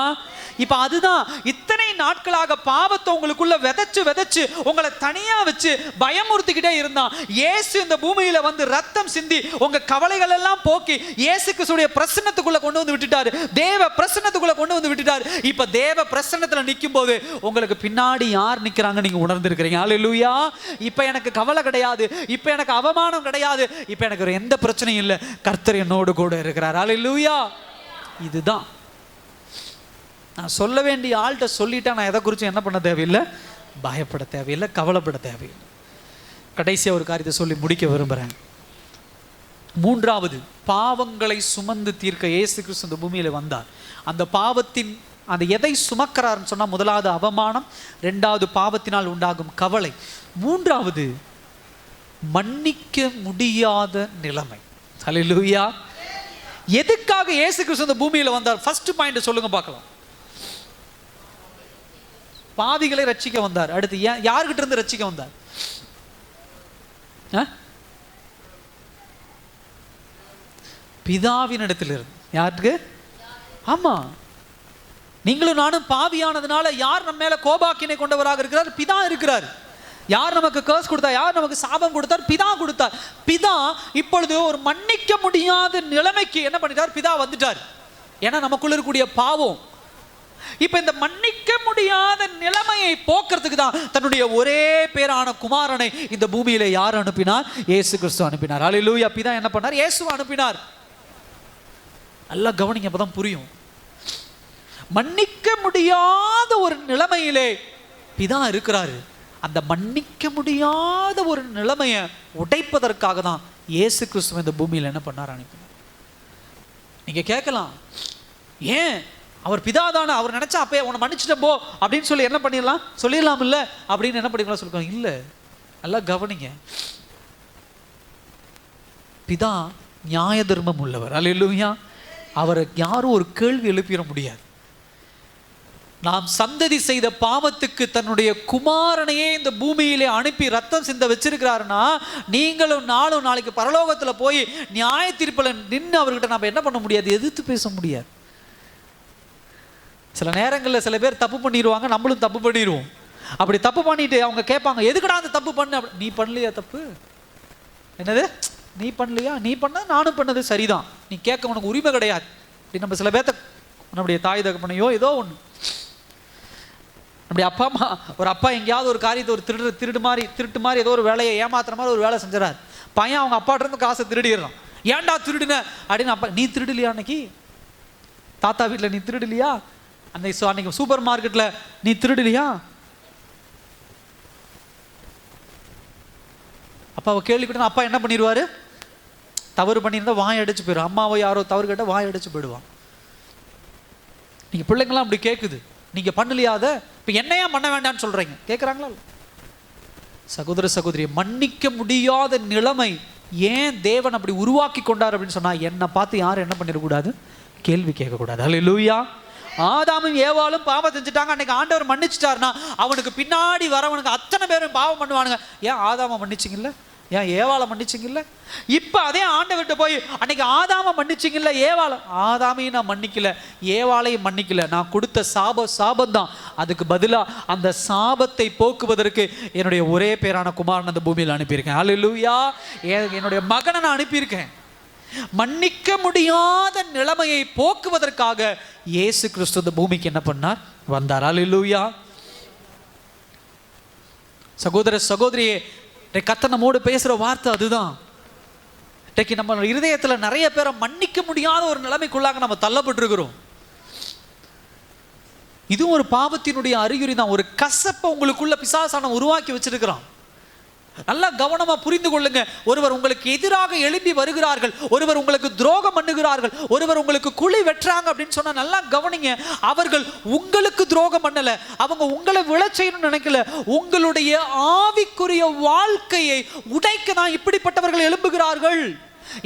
இப்ப அதுதான் இத்தனை நாட்களாக பாவத்தை உங்களுக்குள்ள விதைச்சு உங்களை தனியா வச்சு பயமுறுத்திக்கிட்டே இருந்தான். இயேசு இந்த பூமியில வந்து ரத்தம் சிந்தி உங்க கவலைகள் எல்லாம் போக்கி இயேசு கிறிஸ்துவின் பிரசன்னத்துக்குள்ள கொண்டு வந்து விட்டுட்டாரு, தேவ பிரசன்னத்துக்குள்ள கொண்டு வந்து விட்டுட்டாரு. இப்ப தேவ பிரசன்னத்துல நிக்கும் போது உங்களுக்கு பின்னாடி யார் நிக்கிறாங்க நீங்க உணர்ந்திருக்கிறீங்க. அல்லேலூயா. இப்ப எனக்கு கவலை கிடையாது, இப்ப எனக்கு அவமானம் கிடையாது, இப்ப எனக்கு எந்த பிரச்சனையும் இல்லை, கர்த்தர் என்னோடு கூட இருக்கிறார். அல்லேலூயா. இதுதான் நான் சொல்ல வேண்டிய ஆள்கிட்ட சொல்லிட்டா, நான் எதை குறித்து என்ன பண்ண தேவையில்லை? பயப்பட தேவையில்லை, கவலைப்பட தேவையில்லை. கடைசியாக ஒரு காரியத்தை சொல்லி முடிக்க விரும்புகிறேன். 3வது, பாவங்களை சுமந்து தீர்க்க இயேசு கிறிஸ்து இந்த பூமியில் வந்தார். அந்த பாவத்தின் அந்த எதை சுமக்கிறார்னு சொன்னால், 1வது அவமானம், 2வது பாவத்தினால் உண்டாகும் கவலை, 3வது மன்னிக்க முடியாத நிலைமை. ஹல்லேலூயா. எதுக்காக இயேசு கிறிஸ்து இந்த பூமியில் வந்தார்? ஃபர்ஸ்ட் பாயிண்ட் சொல்லுங்க பார்க்கலாம். பாவிகளை ரட்சிக்க வந்தார். அடுத்து யார்கிட்ட இருந்து ரட்சிக்க வந்தார்? பிதாவின் இடத்துல இருந்து. யாருக்கு? ஆமா, நீங்களும் நானும் பாவியானதுனால யார் நம்ம மேல கோபாக்கினை கொண்டவராக இருக்கிறார்? பிதா இருக்கிறார். யார் நமக்கு கர்ஸ் கொடுத்தார்? யார் நமக்கு சாபம் கொடுத்தார்? பிதா கொடுத்தார். பிதா இப்பொழுது ஒரு மன்னிக்க முடியாத நிலைமைக்கு என்ன பண்ணிட்டார்? பிதா வந்துட்டார். ஏன்னா நமக்குள்ள இருக்கக்கூடிய பாவம். இப்ப இந்த மன்னிக்க முடியாத நிலைமையை போக்குறதுக்கு தான் தன்னுடைய ஒரே பேரான குமாரனை இந்த பூமியில யார் அனுப்பினார்? இயேசு கிறிஸ்து அனுப்பினார். அல்லேலூயா. பிதா என்ன பண்ணார்? இயேசுவை அனுப்பினார். நல்லா கவனிங்க, அப்பதான் புரியும். மன்னிக்க முடியாத ஒரு நிலைமையிலே பிதா இருக்கிறாரு. அந்த மன்னிக்க முடியாத ஒரு நிலைமையை உடைப்பதற்காக தான் இயேசு கிறிஸ்து இந்த பூமியில் என்ன பண்ணார்? அனுப்பினார். நீங்க கேட்கலாம், ஏன் அவர் பிதாதான, அவர் நினைச்சா அப்பயே உன்னை மன்னிச்சிட்டேன் போ அப்படின்னு சொல்லி என்ன பண்ணிடலாம்? சொல்லிடலாம் இல்ல அப்படின்னு என்ன பண்ணிக்கலாம்? சொல்லுவாங்க. இல்ல, நல்லா கவனிங்க. பிதா நியாய தர்மம் உள்ளவர். அல்லேலூயா. அவரை யாரும் ஒரு கேள்வி எழுப்பிட முடியாது. நாம் சந்ததி செய்த பாவத்துக்கு தன்னுடைய குமாரனையே இந்த பூமியிலே அனுப்பி ரத்தம் சிந்த வச்சிருக்கிறாருன்னா, நீங்களும் நாளும் நாளைக்கு பரலோகத்தில் போய் நியாய தீர்ப்பில் நின்று அவர்கிட்ட நம்ம என்ன பண்ண முடியாது? எதிர்த்து பேச முடியாது. சில நேரங்களில் சில பேர் தப்பு பண்ணிடுவாங்க, நம்மளும் தப்பு பண்ணிடுவோம். அப்படி தப்பு பண்ணிட்டு அவங்க கேட்பாங்க, எதுக்குடா அந்த தப்பு பண்ண? நீ பண்ணலையா தப்பு? என்னது நீ பண்ணலையா? நீ பண்ண நானும் பண்ணது சரிதான், நீ கேட்க உனக்கு உரிமை கிடையாது. அப்படி நம்ம சில பேர்த்த நம்முடைய தாய் தகப்பனையோ ஏதோ ஒன்று, நம்முடைய அப்பா அம்மா, ஒரு அப்பா எங்கேயாவது ஒரு காரியத்தை ஒரு திருட்டு மாதிரி ஏதோ ஒரு வேலையை ஏமாத்துற மாதிரி ஒரு வேலை செஞ்சார். பையன் அவங்க அப்பாட்ட இருந்து காசை திருடிடுறான். ஏன்டா திருடுன அப்படின்னு அப்பா, நீ திருடலையா? அன்னைக்கு தாத்தா வீட்டில் நீ திருடலையா? அன்னைக்கு சூப்பர் மார்க்கெட்ல நீ திருடலையா? அப்பாவை கேள்விப்பட்ட அப்பா என்ன பண்ணிடுவாரு? தவறு பண்ணியிருந்தா வாய் அடிச்சு போயிடும். அம்மாவை யாரோ தவறு கேட்ட வாய் அடிச்சு போயிடுவான். நீங்க பிள்ளைங்களாம் அப்படி கேட்குது, நீங்க பண்ணலையாத இப்ப என்னையா பண்ண வேண்டாம்னு சொல்றீங்க, கேட்குறாங்களா? சகோதர சகோதரி, மன்னிக்க முடியாத நிலைமை ஏன் தேவன் அப்படி உருவாக்கி கொண்டார் அப்படின்னு சொன்னா, என்னை பார்த்து யாரும் என்ன பண்ணிடக்கூடாது? கேள்வி கேட்கக்கூடாது. அல்லேலூயா. ஆதாமும் ஏவாளும் பாவம் செஞ்சுட்டாங்க, அன்னைக்கு ஆண்டவர் மன்னிச்சுட்டாருன்னா அவனுக்கு பின்னாடி வரவனுக்கு அத்தனை பேரும் பாவம் பண்ணுவானுங்க. ஏன் ஆதாம மன்னிச்சிங்கல்ல, ஏன் ஏவாளை மன்னிச்சிங்கல்ல? இப்ப அதே ஆண்டவர்கிட்ட போய் அன்னைக்கு ஆதாம மன்னிச்சிங்கல்ல, ஏவாளை, ஆதாமையும் நான் மன்னிக்கல, ஏவாளையும் மன்னிக்கல, நான் கொடுத்த சாபம் தான், அதுக்கு பதிலா அந்த சாபத்தை போக்குவதற்கு என்னுடைய ஒரே பேரான குமாரன் அந்த பூமியில் அனுப்பியிருக்கேன். அல்லேலூயா. என்னுடைய மகனை நான் அனுப்பியிருக்கேன். மன்னிக்க முடியாத நிலைமையை போக்குவதற்காக இயேசு கிறிஸ்து இந்த பூமிக்கு என்ன பண்ணார், வந்தார். அல்லேலூயா. சகோதர சகோதரியே, கர்த்தர் நம்மோடு பேசுற வார்த்தை அதுதான். இன்றைக்கு நம்ம இருதயத்துல நிறைய பேரை மன்னிக்க முடியாத ஒரு நிலைமைக்குள்ளாக நம்ம தள்ளப்பட்டிருக்கிறோம். இதுவும் ஒரு பாவத்தினுடைய அறிகுறி தான். ஒரு கசப்பை உங்களுக்குள்ள பிசாசான உருவாக்கி வச்சிருக்கிறான். நல்லா கவனமா புரிந்து கொள்ளுங்க. ஒருவர் உங்களுக்கு எதிராக எழும்பி வருகிறார்கள், ஒருவர் உங்களுக்கு துரோகம் பண்ணுகிறார்கள், ஒருவர் உங்களுக்கு குழி வெட்டுறாங்க அப்படின்னு சொன்னா நல்லா கவனிங்க. அவர்கள் உங்களுக்கு துரோகம் பண்ணல, அவங்க உங்களை விளைச்செய்யணும்னு நினைக்கல, உங்களுடைய ஆவிக்குரிய வாழ்க்கையை உடைக்க தான் இப்படிப்பட்டவர்கள் எழும்புகிறார்கள்.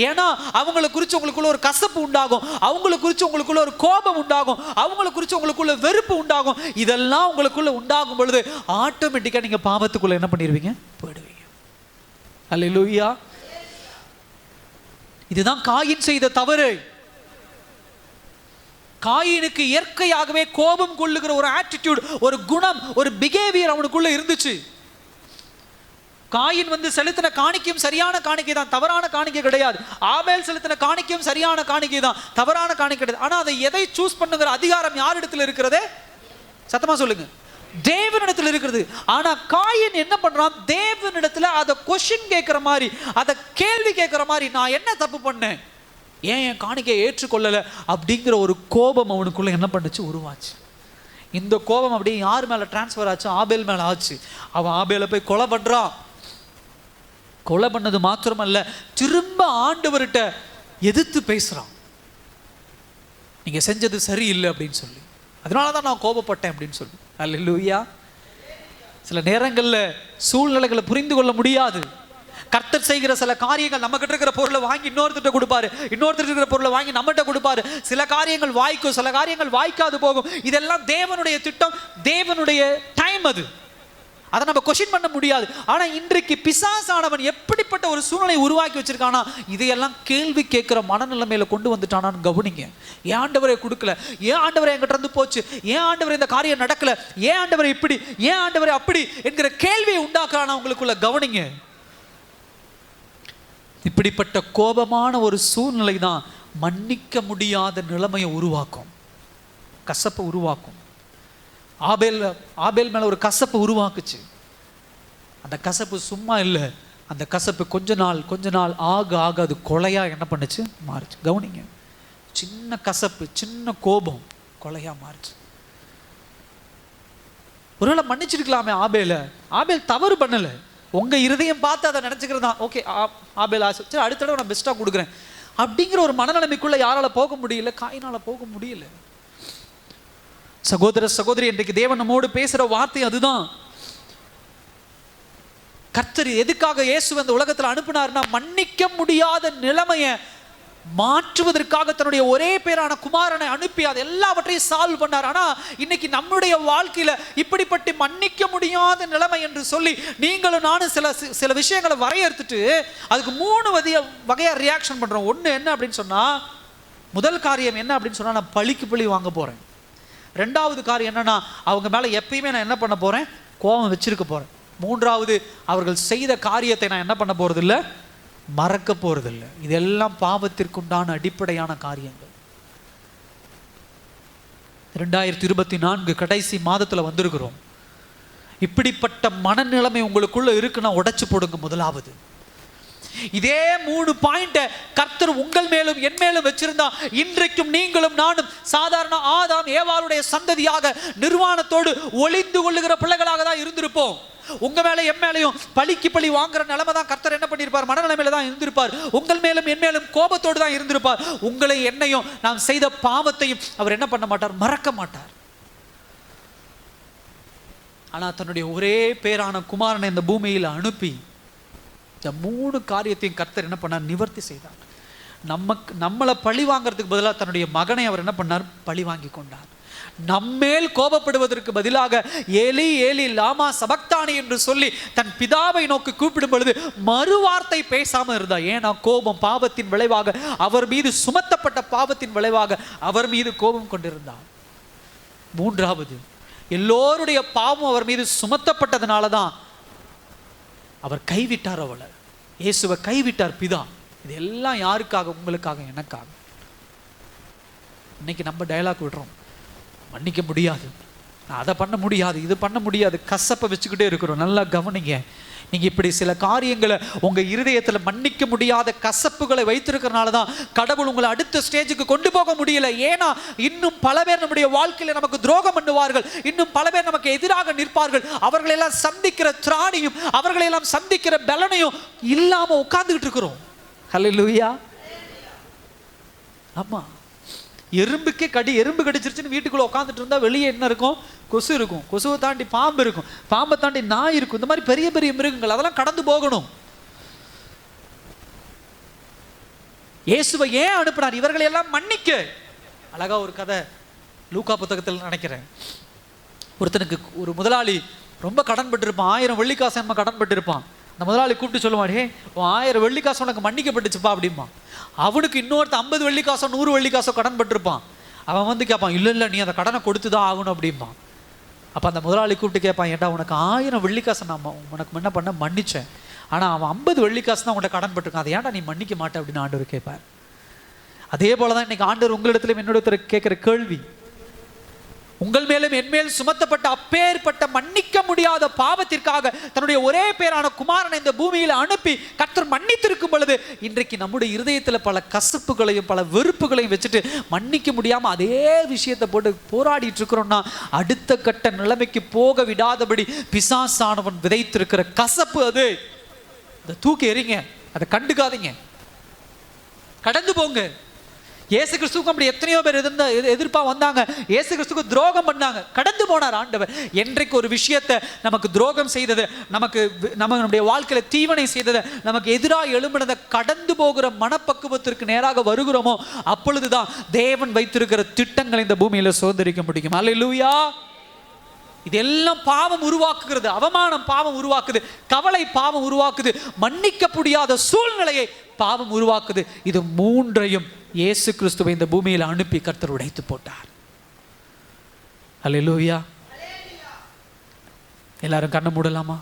ஏன்னா அவங்களை குறித்து உங்களுக்குள்ள ஒரு கசப்பு உண்டாகும், அவங்களை குறித்து உங்களுக்குள்ள ஒரு கோபம் உண்டாகும், அவங்களை குறித்து உங்களுக்குள்ள வெறுப்பு உண்டாகும். இதெல்லாம் உங்களுக்குள்ள உண்டாகும் பொழுது ஆட்டோமேட்டிக்கா நீங்க பாவத்துக்குள்ள என்ன பண்ணிடுவீங்க, போயிடுவீங்க. அல்லேலூயா. இதுதான் காயின் செய்த தவறு. காயினுக்கு இயற்கையாகவே கோபம் கொள்ளுகிற ஒரு ஆட்டிடியூட், ஒரு குணம், ஒரு பிஹேவியர் அவனுக்குள்ள இருந்துச்சு. காயின் செலுத்தின காணிக்கையும் சரியான காணிக்கை தான், தவறான காணிக்கை கிடையாது. ஆபேல் செலுத்தின காணிக்கையும் சரியான காணிக்கை தான், தவறான காணிக்கை கிடையாது. ஆனா அதை எதை சூஸ் பண்ணுகிற அதிகாரம் யாரிடத்தில் இருக்கிறது? சத்தமா சொல்லுங்க, தேவனிடத்தில் இருக்கிறது. ஆனா காயின் என்ன பண்றான், தேவனிடத்துல அதை கொஸ்டின் கேட்கிற மாதிரி, அதை கேள்வி கேட்கிற மாதிரி, நான் என்ன தப்பு பண்ணேன், ஏன் என் காணிக்கையை ஏற்றுக்கொள்ளல அப்படிங்கிற ஒரு கோபம் அவனுக்குள்ள என்ன பண்ணுச்சு, உருவாச்சு. இந்த கோபம் அப்படியே யார் மேல டிரான்ஸ்ஃபர் ஆச்சு, ஆபேல் மேல ஆச்சு. அவன் ஆபேலை போய் கொலை பண்றான். கொலை பண்ணது மாத்திரமல்ல, திரும்ப ஆண்டவர்கிட்ட எதிர்த்து பேசுறான், நீங்க செஞ்சது சரியில்லை அப்படின்னு சொல்லி, அதனாலதான் நான் கோபப்பட்டேன் அப்படின்னு சொல்லி. அல்லேலூயா. சில நேரங்கள்ல சூழ்நிலைகளை புரிந்து கொள்ள முடியாது. கர்த்தர் செய்கிற சில காரியங்கள், நம்ம கிட்ட இருக்கிற பொருளை வாங்கி இன்னொருத்திட்ட கொடுப்பாரு, இன்னொருத்தர் இருக்கிற பொருளை வாங்கி நம்மகிட்ட கொடுப்பாரு. சில காரியங்கள் வாய்க்கும், சில காரியங்கள் வாய்க்காது போகும். இதெல்லாம் தேவனுடைய திட்டம், தேவனுடைய டைம். அது அதை நம்ம கொஸ்டின் பண்ண முடியாது. ஆனா இன்றைக்கு பிசாசானவன் எப்படிப்பட்ட ஒரு சூழ்நிலை உருவாக்கி வச்சிருக்கானா, இதையெல்லாம் கேள்வி கேட்கிற மனநிலைமையில கொண்டு வந்துட்டானான்னு கவனிங்க. ஏன் ஆண்டவரை கொடுக்கல, ஏன் ஆண்டவரை என்கிட்ட இருந்து போச்சு, ஏன் ஆண்டவரை இந்த காரியம் நடக்கல, ஏன் ஆண்டவரை இப்படி, ஏன் ஆண்டவரை அப்படி என்கிற கேள்வியை உண்டாக்குறானா உங்களுக்குள்ள, கவனிங்க. இப்படிப்பட்ட கோபமான ஒரு சூழ்நிலை தான் மன்னிக்க முடியாத நிலைமையை உருவாக்கும், கசப்பை உருவாக்கும். ஆபேல் மேல ஒரு கசப்பு உருவாக்குச்சு. அந்த கசப்பு சும்மா இல்லை, அந்த கசப்பு கொஞ்ச நாள் ஆக அது கொலையா என்ன பண்ணுச்சு, மாறுச்சு. கவனிங்க, சின்ன கசப்பு, சின்ன கோபம் கொலையா மாறுச்சு. ஒருவேளை மன்னிச்சிருக்கலாமே ஆபேல் தவறு பண்ணல, உங்க இருதயம் பார்த்து அதை நினைச்சுக்கிறது தான். ஓகே, ஆபேல் ஆசை, சரி அடுத்த தடவை நான் பெஸ்டா கொடுக்குறேன் அப்படிங்கிற ஒரு மனநிலைமைக்குள்ள யாரால போக முடியல, காயினால போக முடியல. சகோதர சகோதரி, இன்றைக்கு தேவன் நம்மோடு பேசுற வார்த்தை அதுதான். கர்த்தர் எதுக்காக இயேசு அந்த உலகத்தில் அனுப்பினார்னா, மன்னிக்க முடியாத நிலைமையை மாற்றுவதற்காக தன்னுடைய ஒரே பேரான குமாரனை அனுப்பி அது எல்லாவற்றையும் சால்வ் பண்ணார். ஆனா இன்னைக்கு நம்முடைய வாழ்க்கையில இப்படிப்பட்ட மன்னிக்க முடியாத நிலைமை என்று சொல்லி நீங்களும் நானும் சில விஷயங்களை வரையறுத்துட்டு அதுக்கு 3 வகையா ரியாக்ஷன் பண்றோம். ஒண்ணு என்ன அப்படின்னு சொன்னா, முதல் காரியம் என்ன அப்படின்னு சொன்னா, நான் பழிக்கு பழி வாங்க போறேன். ரெண்டாவது காரியம் என்னன்னா, அவங்க மேல எப்பயுமே நான் என்ன பண்ண போறேன், கோபம் வச்சிருக்க போறேன். மூன்றாவது, அவர்கள் செய்த காரியத்தை நான் என்ன பண்ண போறது இல்லை, மறக்க போறதில்லை. இதெல்லாம் பாவத்திற்குண்டான அடிப்படையான காரியங்கள். 2024 கடைசி மாதத்துல வந்திருக்கிறோம். இப்படிப்பட்ட மனநிலைமை உங்களுக்குள்ள இருக்குன்னா உடைச்சு போடுங்க. முதலாவது, இதே 3 பாயிண்ட கர்த்தர் உங்கள் மேலும் என் மேலும் வச்சிருந்தா, இன்றைக்கும் நீங்களும் நானும் சாதாரண ஆதாம் ஏவாளுடைய சந்ததியாக நிர்வாணத்தோடு ஒளிந்து கொள்ளுகிற பிள்ளைகளாக தான் இருந்திருப்போம். உங்க மேல என் மேலையும் பழிக்கு பழி வாங்குற நிலைமை தான் கர்த்தர் என்ன பண்ணிருப்பார், மனநிலைமையில தான் இருந்திருப்பார். உங்கள் மேலும் என் மேலும் கோபத்தோடு தான் இருந்திருப்பார். உங்களை என்னையும் நாம் செய்த பாவத்தையும் அவர் என்ன பண்ண மாட்டார், மறக்க மாட்டார். ஆனா தன்னுடைய ஒரே பேரான குமாரனை இந்த பூமியில் அனுப்பி இந்த 3 காரியத்தையும் கர்த்தர் என்ன பண்ணார், நிவர்த்தி செய்தார். நம்மளை பழி வாங்கிறதுக்கு பதிலாக தன்னுடைய மகனை அவர் என்ன பண்ணார், பழி வாங்கி கொண்டார். நம்மேல் கோபப்படுவதற்கு பதிலாக ஏலி ஏலி லாமா சபக்தானி என்று சொல்லி தன் பிதாவை நோக்கி கூப்பிடும் பொழுது மறுவார்த்தை பேசாம இருந்தா. ஏன்னா கோபம் பாவத்தின் விளைவாக, அவர் மீது சுமத்தப்பட்ட பாவத்தின் விளைவாக அவர் மீது கோபம் கொண்டிருந்தார். மூன்றாவது, எல்லோருடைய பாவம் அவர் மீது சுமத்தப்பட்டதுனால தான் அவர் கைவிட்டார். அவளை இயேசுவை கைவிட்டார் பிதா. இது எல்லாம் யாருக்காக? உங்களுக்காக, எனக்காக. இன்னைக்கு நம்ம டயலாக் விடுறோம், மன்னிக்க முடியாது, நான் அதை பண்ண முடியாது, இது பண்ண முடியாது, கசப்பை வச்சுக்கிட்டே இருக்கிறோம். நல்லா கவனிங்க, நீங்க இப்படி சில காரியங்களை உங்க இருதயத்துல மன்னிக்க முடியாத கசப்புகளை வைத்திருக்கிறனால தான் கடவுள் உங்களை அடுத்த ஸ்டேஜுக்கு கொண்டு போக முடியல. ஏன்னா இன்னும் பல பேர் நம்முடைய வாழ்க்கையில நமக்கு துரோகம் பண்ணுவார்கள், இன்னும் பல பேர் நமக்கு எதிராக நிற்பார்கள். அவர்களெல்லாம் சந்திக்கிற திராணியும் அவர்களெல்லாம் சந்திக்கிற பலனையும் இல்லாம உட்கார்ந்துகிட்டு இருக்கிறோம். ஹல்லேலூயா. ஆமா, எறும்புக்கே எறும்பு கடிச்சிருச்சுன்னு வீட்டுக்குள்ள உட்காந்துட்டு இருந்தா வெளியே என்ன இருக்கும்? கொசு இருக்கும். கொசுவை தாண்டி பாம்பு இருக்கும், பாம்பை தாண்டி நாய் இருக்கும். இந்த மாதிரி பெரிய பெரிய மிருகங்கள், அதெல்லாம் கடந்து போகணும். இயேசுவை ஏன் அனுப்பினார்? இவர்களை எல்லாம் மன்னிக்க. அழகா ஒரு கதை லூக்கா புத்தகத்தில் நினைக்கிறேன். ஒருத்தனுக்கு ஒரு முதலாளி ரொம்ப கடன் பட்டிருப்பான், 1000 வெள்ளிக்காசு நம்ம கடன் பட்டிருப்பான். அந்த முதலாளி கூப்பிட்டு சொல்லுவான், 1000 வெள்ளிக்காசு உனக்கு மன்னிக்கப்பட்டுச்சுப்பா அப்படிமா. அவனுக்கு இன்னொருத்த 50 வெள்ளிக்காசோ 100 வெள்ளிக்காசோ கடன் பட்டிருப்பான். அவன் வந்து கேட்பான், இல்லை நீ அந்த கடனை கொடுத்து தான் ஆகணும் அப்படிமா. அப்போ அந்த முதலாளி கூப்பிட்டு கேட்பான், ஏன்டா உனக்கு 1000 வெள்ளிக்காசை நான் உனக்கு என்ன பண்ண மன்னிச்சேன், ஆனால் அவன் 50 வெள்ளிக்காசு தான் உன்கிட்ட கடன் பட்டிருக்கான், அதை ஏன்டா நீ மன்னிக்க மாட்டேன் அப்படின்னு ஆண்டவர் கேட்பார். அதே போல தான் இன்னைக்கு ஆண்டவர் உங்களிடத்திலும் என்னோட கேட்குற கேள்வி, உங்கள் மேலும் என் மேல் சுமத்தப்பட்ட அப்பேற்பட்ட மன்னிக்க முடியாத பாவத்திற்காக தன்னுடைய ஒரே பேரான குமாரனை இந்த பூமியில் அனுப்பி கர்த்தர் மன்னித்திருக்கும் பொழுது இன்றைக்கு நம்முடைய இருதயத்தில் பல கசப்புகளையும் பல வெறுப்புகளையும் வச்சுட்டு மன்னிக்க முடியாம அதே விஷயத்தை போட்டு போராடிட்டு இருக்கிறோம்னா அடுத்த கட்ட நிலைமைக்கு போக விடாதபடி பிசாசானவன் விதைத்திருக்கிற கசப்பு அது. அதை தூக்கி எறிங்க, அதை கண்டுக்காதீங்க, கடந்து போங்க. இயேசு கிறிஸ்துவுக்கு அப்படி எத்தனையோ பேர் எதிர்ப்பா வந்தாங்க, இயேசு கிறிஸ்துவுக்கு துரோகம் பண்ணாங்க, கடந்து போனார் ஆண்டவர். என்றைக்கு ஒரு விஷயத்தை நமக்கு துரோகம் செய்தது, நம்முடைய வாழ்க்கையில தீவனை செய்தது, நமக்கு எதிராக எழும்பினதை கடந்து போகிற மனப்பக்குவத்திற்கு நேராக வருகிறோமோ அப்பொழுதுதான் தேவன் வைத்திருக்கிற திட்டங்களை இந்த பூமியில சுதந்திரிக்க முடியும். அல்லேலூயா. இதெல்லாம் பாவம் உருவாக்குகிறது, அவமானம் பாவம் உருவாக்குது, கவலை பாவம் உருவாக்குது, மன்னிக்க முடியாத சூழ்நிலையை பாவம் உருவாக்குது. இது மூன்றையும் இயேசு கிறிஸ்துவை இந்த பூமியில் அனுப்பி கர்த்தர் உடைத்து போட்டார். அல்லேலூயா. எல்லாரும் கண்ணை மூடலாமா?